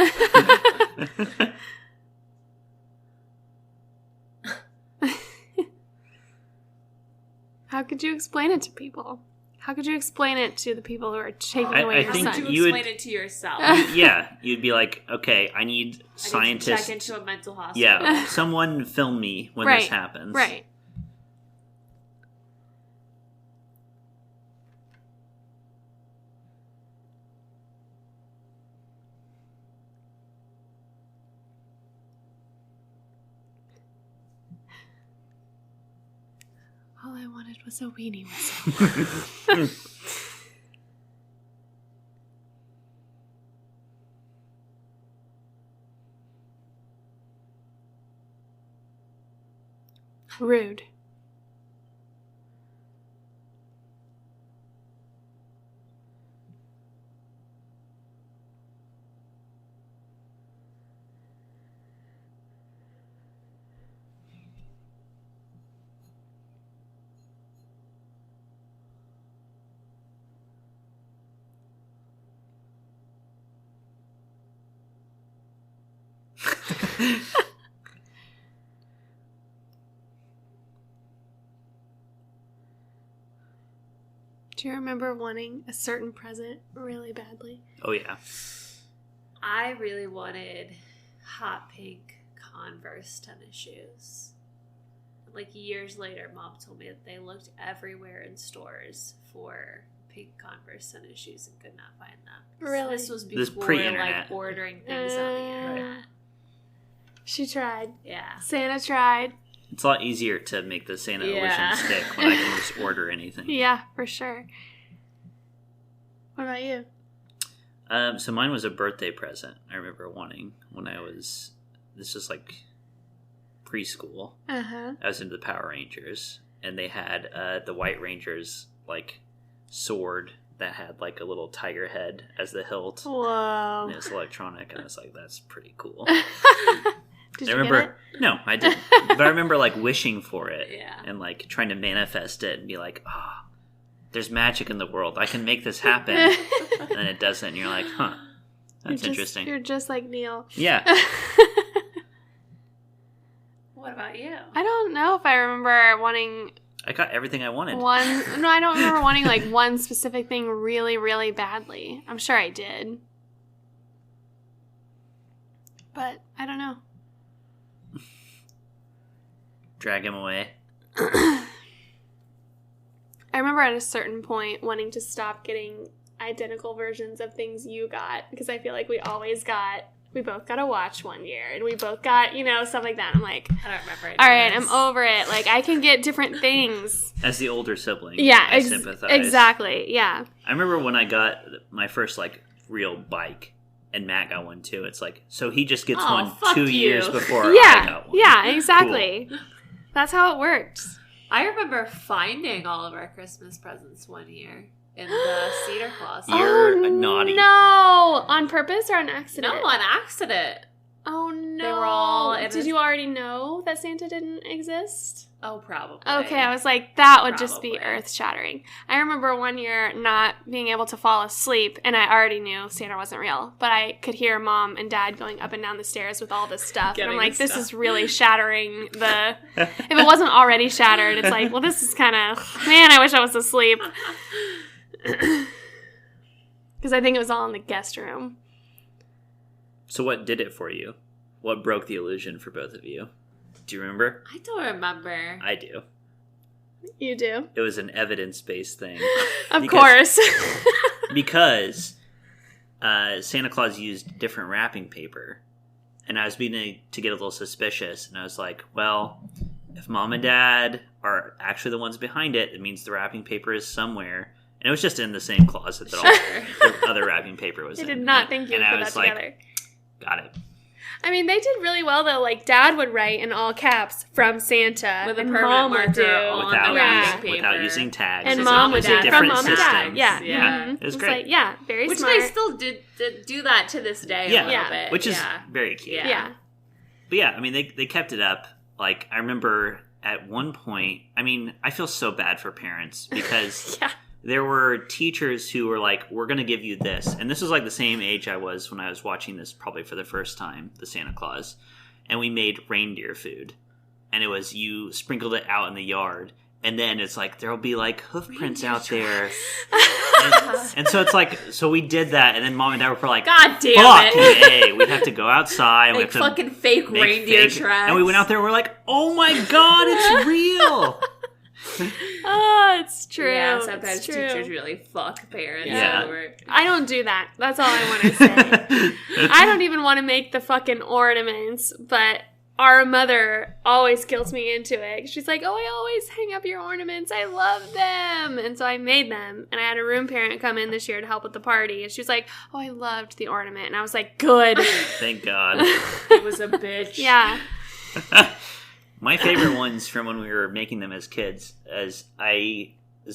How could you explain it to people? How could you explain it to the people who are taking I away your think How son? would you you would- explain it to yourself? Yeah, you'd be like, okay, I need I need to scientists. check into a mental hospital. Yeah, someone film me when Right, this happens. Right. All I wanted was a weenie whistle. Rude. Do you remember wanting a certain present really badly? Oh, yeah. I really wanted hot pink Converse tennis shoes. Like years later, Mom told me that they looked everywhere in stores for pink Converse tennis shoes and could not find them. Really? This was This before pre-internet. like ordering things on the internet. She tried. Yeah. Santa tried. It's a lot easier to make the Santa Yeah. illusion stick when I can just order anything. Yeah, for sure. What about you? So mine was a birthday present. I remember wanting when I was, this was like preschool. Uh-huh. I was into the Power Rangers, and they had the White Rangers like sword that had like a little tiger head as the hilt. Whoa. And it was electronic, and I was like, "That's pretty cool." Did I you remember, get it? no, I didn't, but I remember like wishing for it, Yeah. and like trying to manifest it and be like, "Ah, there's magic in the world. I can make this happen," and then it doesn't. And you're like, "Huh, that's interesting." You're just like Neil. Yeah, What about you? I don't know if I remember wanting I got everything I wanted. one. No, I don't remember wanting like one specific thing really, really badly. I'm sure I did. But I don't know. Drag him away. I remember at a certain point wanting to stop getting identical versions of things you got because I feel like we both got a watch one year and we both got, stuff like that. I'm like, I don't remember it. all right, I'm over it. Like, I can get different things. As the older sibling, Yeah, I sympathize. exactly. Yeah. I remember when I got my first like real bike, and Matt got one too. It's like, so he just gets Oh, one fuck 2 you. years before I Yeah. got one. Yeah, exactly. That's how it works. I remember finding all of our Christmas presents one year in the cedar closet. You're naughty. No, on purpose or on accident? No, on accident. Oh no. They were all in Did a- you already know that Santa didn't exist? Oh, probably. Okay, I was like, that would just be Probably. earth-shattering. I remember one year not being able to fall asleep, and I already knew Santa wasn't real, but I could hear Mom and Dad going up and down the stairs with all this stuff, and I'm Getting like, the this stuff. is really shattering the... If it wasn't already shattered, it's like, well, this is kind of... Man, I wish I was asleep. Because I think it was all in the guest room. So what did it for you? what broke the illusion for both of you? Do you remember? I don't remember. I do. You do? It was an evidence-based thing. Of course. Because Santa Claus used different wrapping paper. And I was beginning to get a little suspicious. And I was like, well, if Mom and Dad are actually the ones behind it, it means the wrapping paper is somewhere. And it was just in the same closet that all the other wrapping paper was I in. did not think you would and I put was that like, together. got it. I mean, they did really well, though. Like, Dad would write in all caps, from Santa. With a and permanent Mom would marker do. on Without, the wrapping paper. without using tags. And It Mom was would a do different from Mom and system. Dad. Yeah. Yeah. Mhm. It was It's great. like, yeah, very Which smart. they still did do that to this day Yeah. a little bit. Which is very cute. Yeah. But yeah, I mean, they kept it up. Like, I remember at one point, I mean, I feel so bad for parents because Yeah. there were teachers who were like, we're going to give you this. And this was like the same age I was when I was watching this probably for the first time, the Santa Claus. And we made reindeer food. And it was, you sprinkled it out in the yard. And then it's like, there'll be like hoof prints out there. And so it's like, so we did that. And then Mom and Dad were like, God damn fuck, it. hey, we have to go outside. We Like have to fucking fake make reindeer fake- tracks. And we went out there and we're like, oh my God, it's real. Oh, it's true. Yeah, sometimes it's true. teachers really fuck parents. Yeah. over. I don't do that. That's all I want to say. I don't even want to make the fucking ornaments, but our mother always guilts me into it. She's like, oh, I always hang up your ornaments. I love them. And so I made them. And I had a room parent come in this year to help with the party. And she was like, oh, I loved the ornament. And I was like, good. Thank God. It was a bitch. Yeah. My favorite ones from when we were making them as kids, this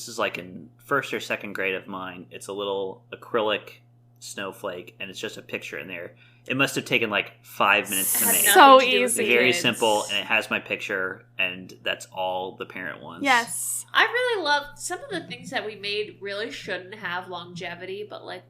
is like in first or second grade of mine, it's a little acrylic snowflake, and it's just a picture in there. It must have taken like 5 minutes to Had make. nothing So to do with easy. the Very kids. simple, and it has my picture, and that's all the parent wants. Yes. I really love some of the things that we made really shouldn't have longevity, but like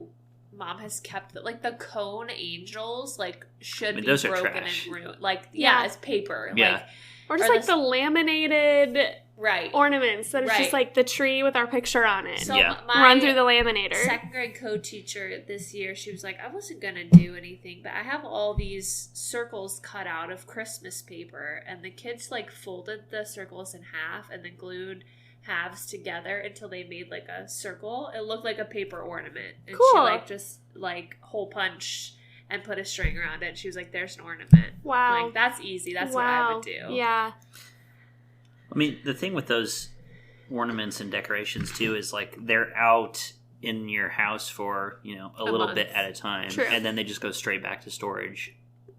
Mom has kept like the cone angels like should be those are broken trash. and ruined. Like Yeah. as paper. Yeah. Like Or just Or like this- the laminated right. ornaments that is Right. just like the tree with our picture on it. So Yeah. my Run through the laminator. second grade co-teacher this year, she was like, I wasn't gonna do anything, but I have all these circles cut out of Christmas paper, and the kids like folded the circles in half and then glued halves together until they made like a circle. It looked like a paper ornament, and she Cool. like just like hole punch and put a string around it. And she was like, "There's an ornament." Wow. Like that's easy. That's what Wow. I would do. Yeah. I mean, the thing with those ornaments and decorations too is like they're out in your house for, a little month. bit at a time. True. And then they just go straight back to storage.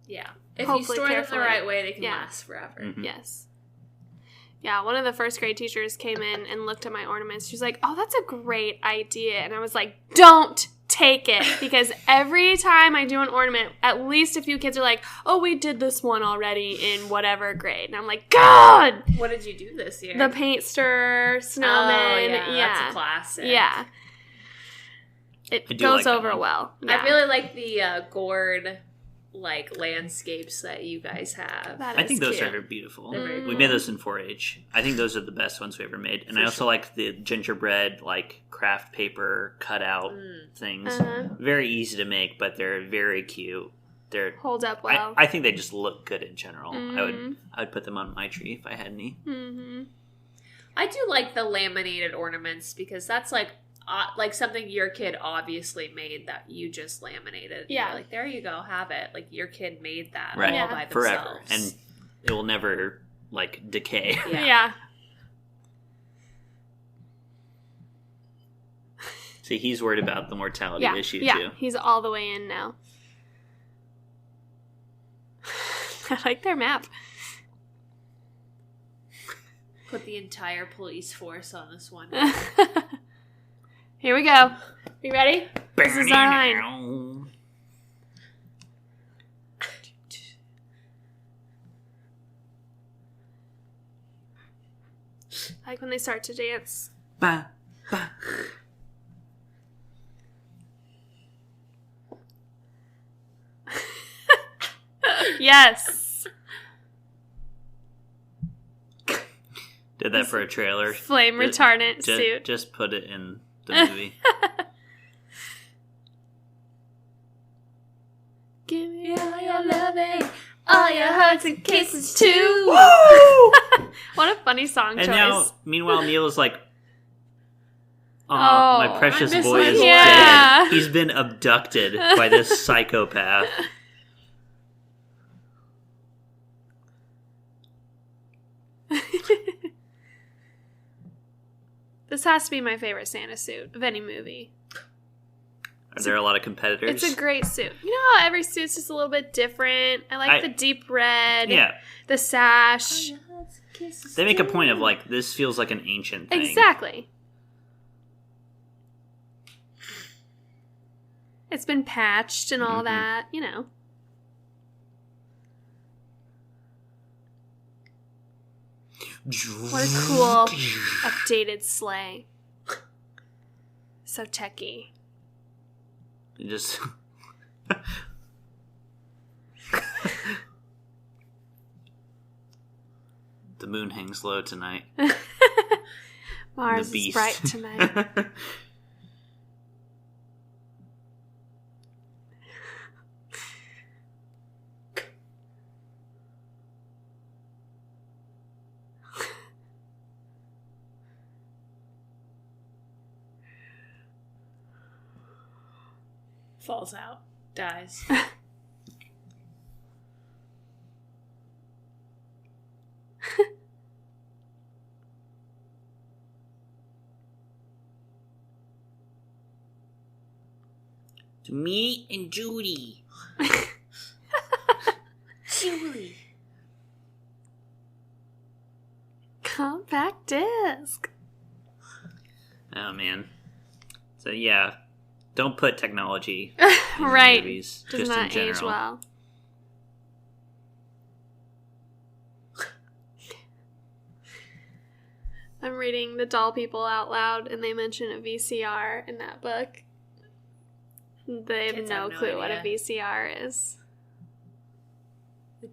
Yeah. If Hopefully you store them carefully. the right way, they can Yeah. last forever. Mhm. Yes. Yeah, one of the first grade teachers came in and looked at my ornaments. She's like, oh, that's a great idea. And I was like, don't take it. Because every time I do an ornament, at least a few kids are like, oh, we did this one already in whatever grade. And I'm like, God! What did you do this year? The paint stir, snowman. Oh, yeah, that's a classic. Yeah. It I do goes like that over one. well. Yeah. I really like the gourd like landscapes that you guys have. That I is think those cute. are beautiful. They're very We cool. made those in 4-H. I think those are the best ones we ever made. And For I also like the gingerbread, like craft paper cutout things. Uh-huh. Very easy to make, but they're very cute. They're Hold up well. I think they just look good in general. Mhm. I would put them on my tree if I had any. Mm-hmm. I do like the laminated ornaments because that's like something your kid obviously made that you just laminated. Yeah. You're like, there you go, have it. Like your kid made that Right. all Yeah. by Forever. themselves. And it will never, like, decay. Yeah. See, he's worried about the mortality Yeah. issue, Yeah. too. He's all the way in now. I like their map. Put the entire police force on this one. Here we go. You ready? This is our line. I like when they start to dance. Ba, ba. Yes. Did that for a trailer. Flame Just- retardant suit. Just put it in the movie. Give me all your loving. All your hugs and kisses too. Woo! What a funny song And choice. now, meanwhile, Neil is like, oh, Oh, my precious I miss boy my is boy." Yeah. dead. He's been abducted by this psychopath. This has to be my favorite Santa suit of any movie. Are there a lot of competitors? It's a great suit. You know how every suit's just a little bit different? I like the deep red. Yeah. The sash. They make a point of, like, this feels like an ancient thing. Exactly. It's been patched and all that, you know. What a cool updated sleigh. So techy. You just... The moon hangs low tonight. Mars The is beast. bright tonight. Falls out. Dies. To me and Judy. Julie. Compact disc. Oh, man. So, yeah. Don't put technology in Right. movies. Does just not in general. age well. I'm reading The Doll People out loud, and they mention a VCR in that book. They have Kids no have no clue what a idea. VCR is. The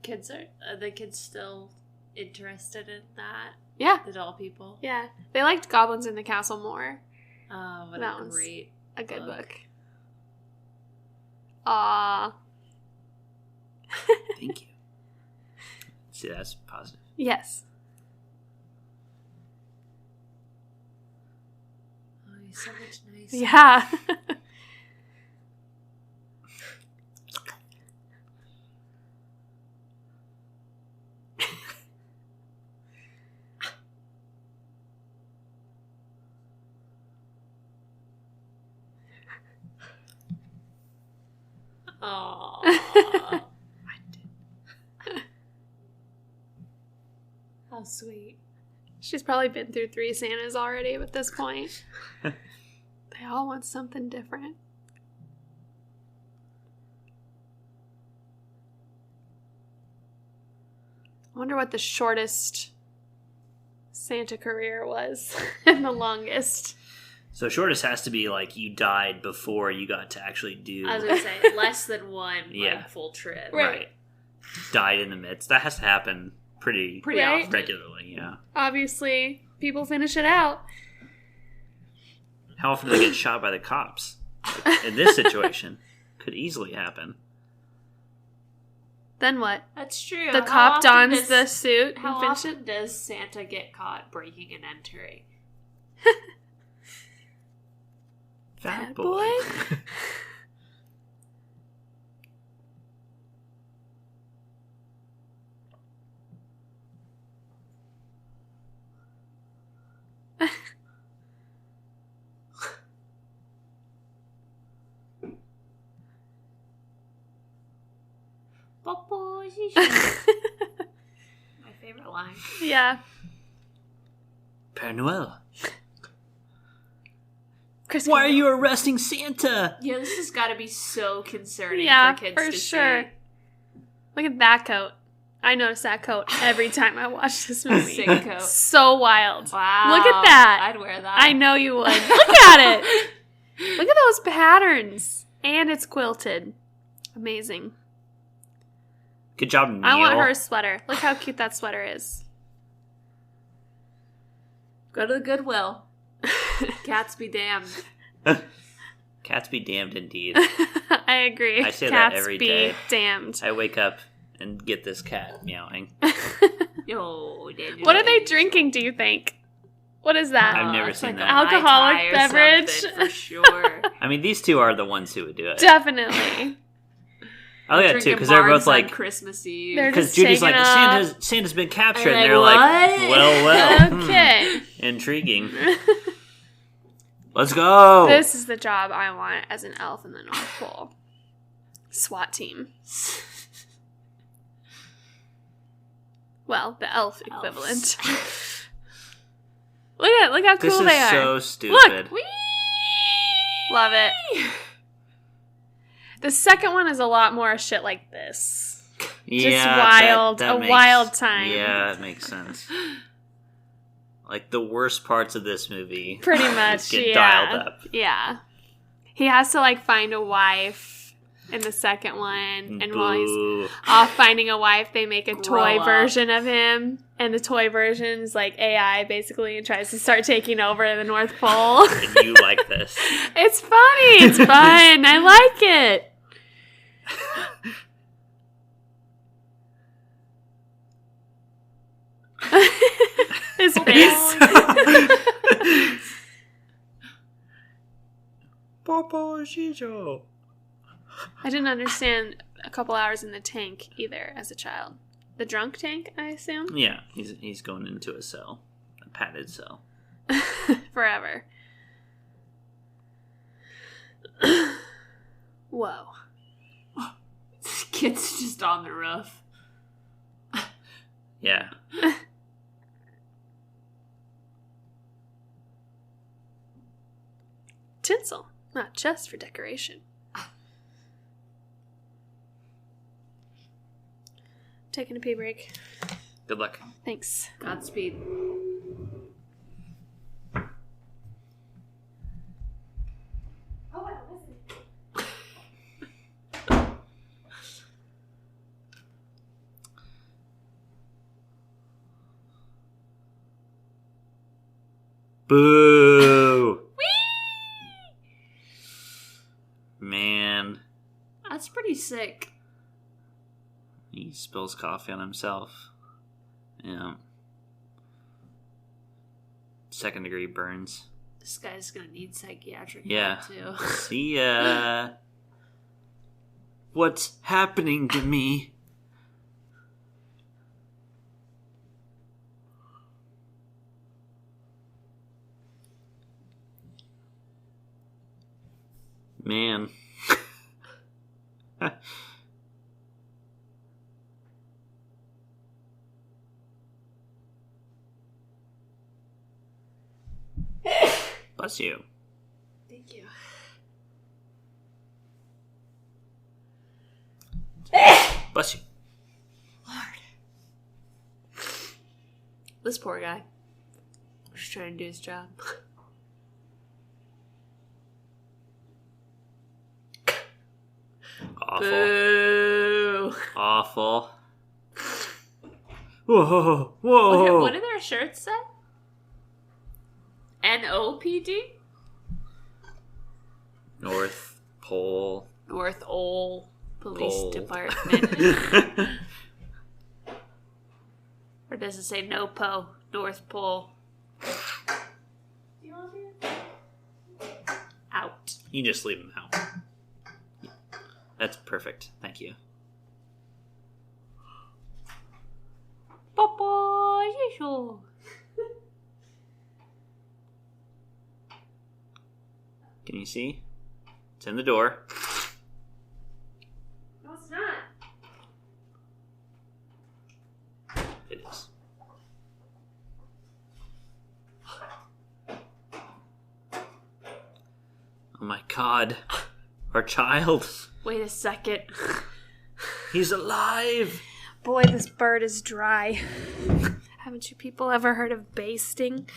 kids still interested in that? Yeah, The doll people? yeah. They liked Goblins in the Castle more. Oh, what That a one's great A good book. book. Aww. Thank you. See, that's positive. Yes. Oh, he's so much nicer. Yeah. Aww. How sweet. She's probably been through 3 Santas already at this point. They all want something different. I wonder what the shortest Santa career was and the longest. So shortest has to be like you died before you got to actually do. I was gonna say less than one Yeah. like, full trip. Right. Died in the midst. That has to happen pretty Right. often. regularly, yeah. Obviously, people finish it out. How often do they get shot by the cops? Like, in this situation, could easily happen. Then what? That's true. The How cop often dons does- the suit How and finishes often does Santa get caught breaking and entering? Fat Bad boy. My favorite line. Yeah. Père Noël. Chris Why are Kringle. you arresting Santa? Yeah, this has got to be so concerning Yeah, for kids for to sure. see. Look at that coat. I notice that coat every time I watch this movie. Sick coat. So wild. Wow. Look at that. I'd wear that. I know you would. Look at it. Look at those patterns. And it's quilted. Amazing. Good job, Neil. I want her sweater. Look how cute that sweater is. Go to the Goodwill. Cats be damned. Cats be damned indeed. I agree. I say that Cats every be day. damned. I wake up and get this cat meowing. Yo, What are they drinking, do you think? What is that? I've never seen that. Alcoholic beverage? For sure. I mean, these two are the ones who would do it. Definitely. I like that too, because they're both like Christmas Eve. Because Judy's like, Santa's been captured, and they're what? like, well, Okay. Intriguing. Let's go. This is the job I want as an elf in the North Pole. SWAT team. Well, the elf equivalent. Look how cool they are. This is so stupid. Look. Love it. The second one is a lot more shit like this. Yeah, just wild. that wild time. Yeah, it makes sense. Like the worst parts of this movie. Pretty much, get dialed up. Yeah. He has to like find a wife in the second one. And while he's off finding a wife, they make a toy version of him. And the toy version is like AI basically and tries to start taking over the North Pole. And you like this. It's funny. It's fun. I like it. His face. Papa Shijo. I didn't understand a couple hours in the tank either as a child. The drunk tank, I assume? Yeah, he's going into a cell. A padded cell. Forever. Whoa. This kid's just on the roof. Yeah. Tinsel, not just for decoration. Taking a pee break. Good luck. Thanks. Godspeed. Boo! Man. That's pretty sick. He spills coffee on himself. Yeah. Second degree burns. This guy's gonna need psychiatric Yeah. help too. See ya. What's happening to me? Man. Bless you. Thank you. Bless you. Lord. This poor guy. Just trying to do his job. Awful. Boo. Awful. Whoa. Whoa. What did their shirts say? NOPD? North Pole. North Ole Police Pole. Department. Or does it say NOPO? North Pole. Out. You just leave them out. That's perfect. Thank you. Papa, usual. Can you see? It's in the door. No, it's not. It is. Oh my god. Our child. Wait a second. He's alive. Boy, this bird is dry. Haven't you people ever heard of basting?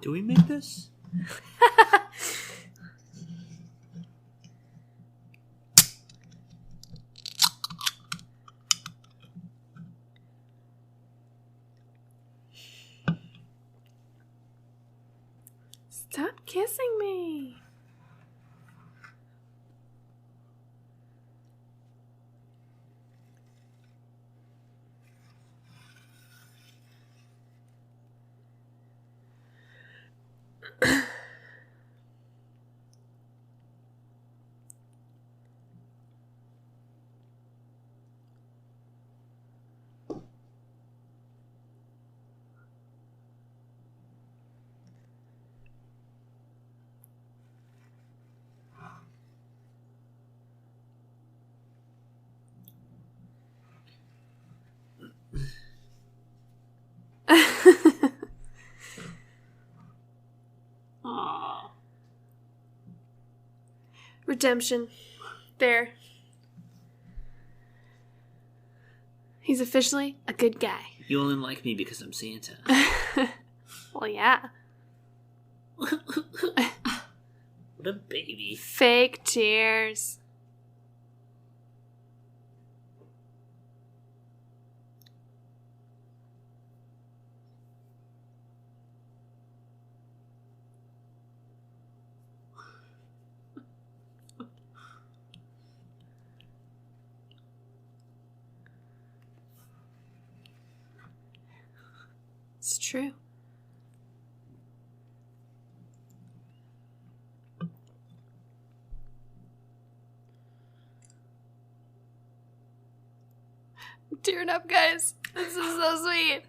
Do we make this? Stop kissing me. redemption. There. He's officially a good guy. You only like me because I'm Santa. Well, yeah. What a baby. Fake tears. It's true. I'm tearing up, guys. This is so sweet.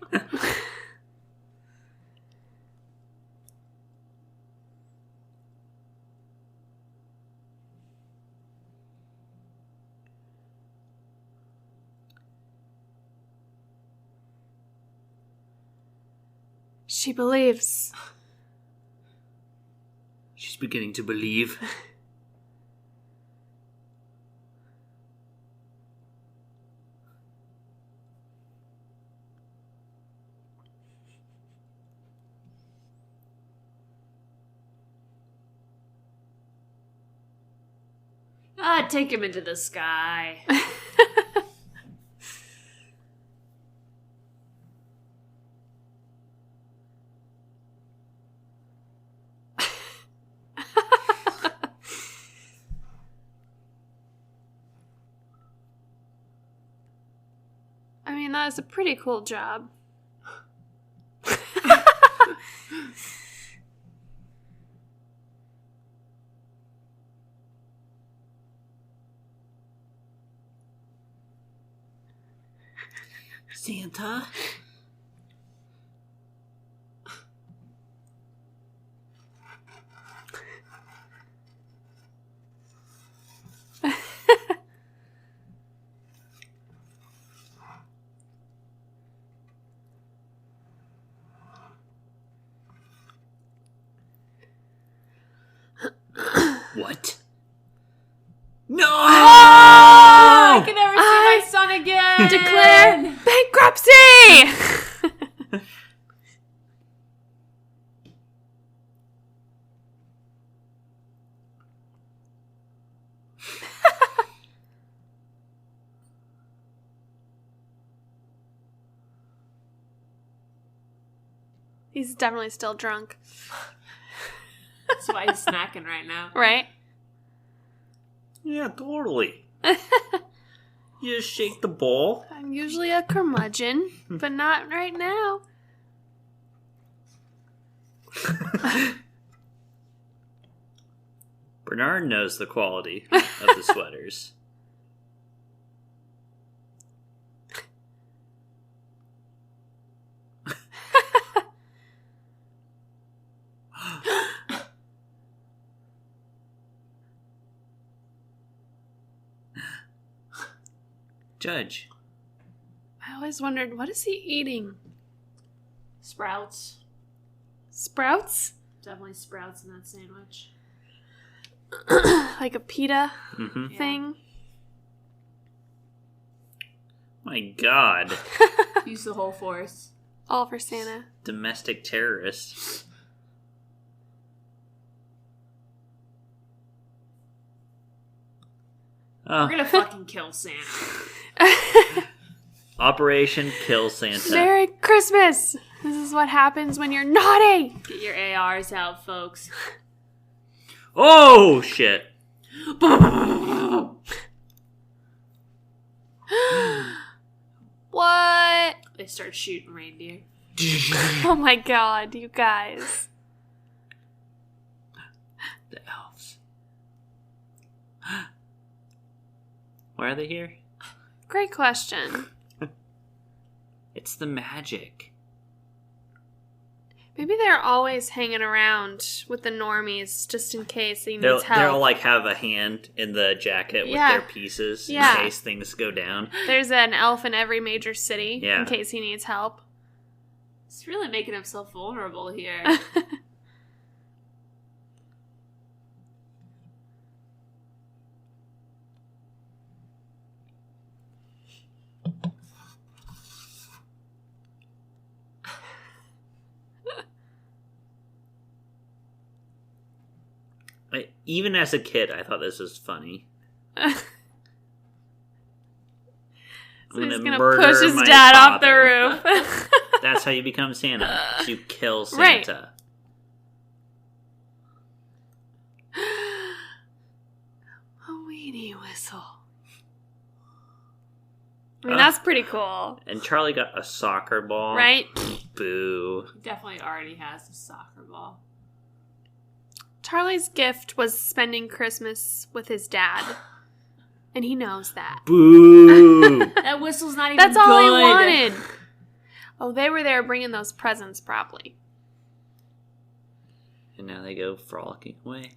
She believes. She's beginning to believe. Take him into the sky. I mean, that was a pretty cool job. Santa? What? No! I can never see my son again. Declare bankruptcy! He's definitely still drunk. That's why he's snacking right now. Right? Yeah, totally. You just shake the ball. I'm usually a curmudgeon, but not right now. Bernard knows the quality of the sweaters. Judge. I always wondered, what is he eating? Sprouts. Sprouts? Definitely sprouts in that sandwich. Like a pita Mm-hmm. thing? My God. Use the whole force. All for Santa. Domestic terrorist. Oh. We're gonna fucking kill Santa. Operation Kill Santa. Merry Christmas! This is what happens when you're naughty! Get your ARs out, folks. Oh, shit. What? They start shooting reindeer. Oh my god, you guys. The elves. Why are they here? Great question. It's the magic. Maybe they're always hanging around with the normies just in case he They'll needs help. like have a hand in the jacket with Yeah. their pieces Yeah. in case things go down. There's an elf in every major city Yeah. in case he needs help. He's really making himself vulnerable here. Even as a kid, I thought this was funny. So he's gonna push his dad off the roof. That's how you become Santa. You kill Santa. Right. A weenie whistle. I mean, that's pretty cool. And Charlie got a soccer ball. Right? Boo. He definitely already has a soccer ball. Charlie's gift was spending Christmas with his dad. And he knows that. Boo. That whistle's not even That's good. all he wanted. Oh, they were there bringing those presents, probably. And now they go frolicking away.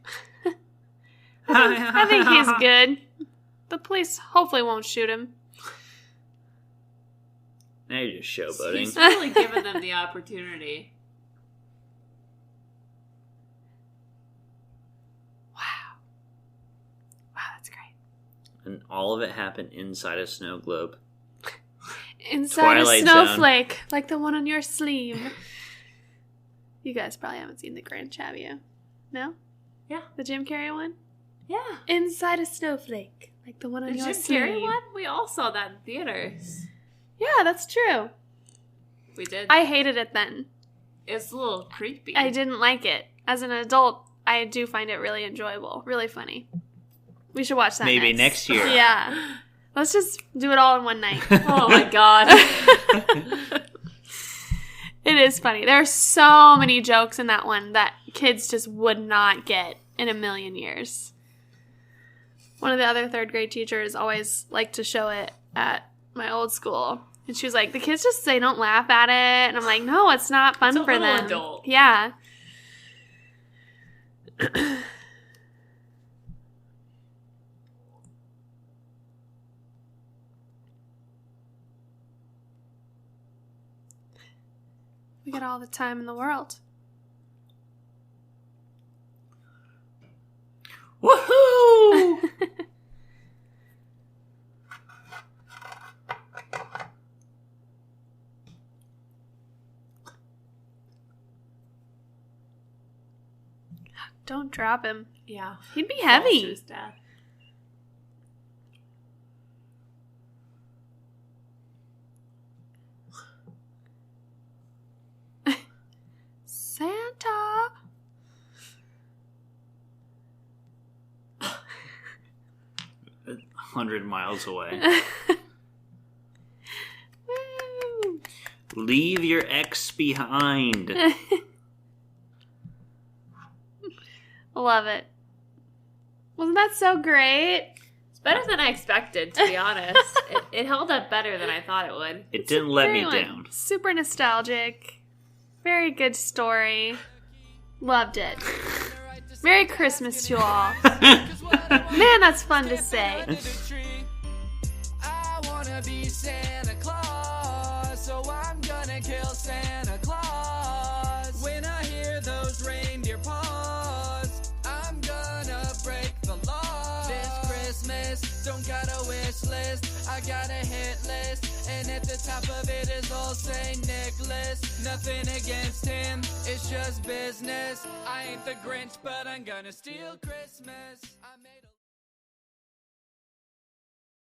I think he's good. The police hopefully won't shoot him. Now you're just showboating. He's really given them the opportunity. Wow. Wow, that's great. And all of it happened inside a snow globe. Inside Twilight a snowflake, like the one on your sleeve. You guys probably haven't seen The Grinch, have you? No? Yeah. The Jim Carrey one? Yeah. Inside a snowflake, like the one on The your Jim sleeve. Carrey one? We all saw that in theaters. Yeah, that's true. We did. I hated it then. It's a little creepy. I didn't like it. As an adult, I do find it really enjoyable, really funny. We should watch that Maybe next year. Yeah. Let's just do it all in one night. Oh my god. It is funny. There are so many jokes in that one that kids just would not get in a million years. One of the other third grade teachers always liked to show it at my old school. And she was like, the kids just say don't laugh at it. And I'm like, no, it's not fun It's a for little them. adult. Yeah. We got all the time in the world. Woohoo! Don't drop him. Yeah. He'd be Falls to heavy. his death. Santa. 100 miles away. Woo. Leave your ex behind. Love it. Wasn't that so great? It's better than I expected, to be honest. It held up better than I thought it would. It didn't let me Very down. Super nostalgic. Very good story. Loved it. Merry Christmas to all. Man, that's fun to say. I wanna be Santa Claus, so I'm gonna kill Santa Claus. When I hear those reindeer paws, I'm gonna break the law. This Christmas, don't got a wish list, I got a hit list, and at the top of it is all Saint Nicholas. Nothing against him, it's just business. I ain't the Grinch, but I'm gonna steal Christmas. I made a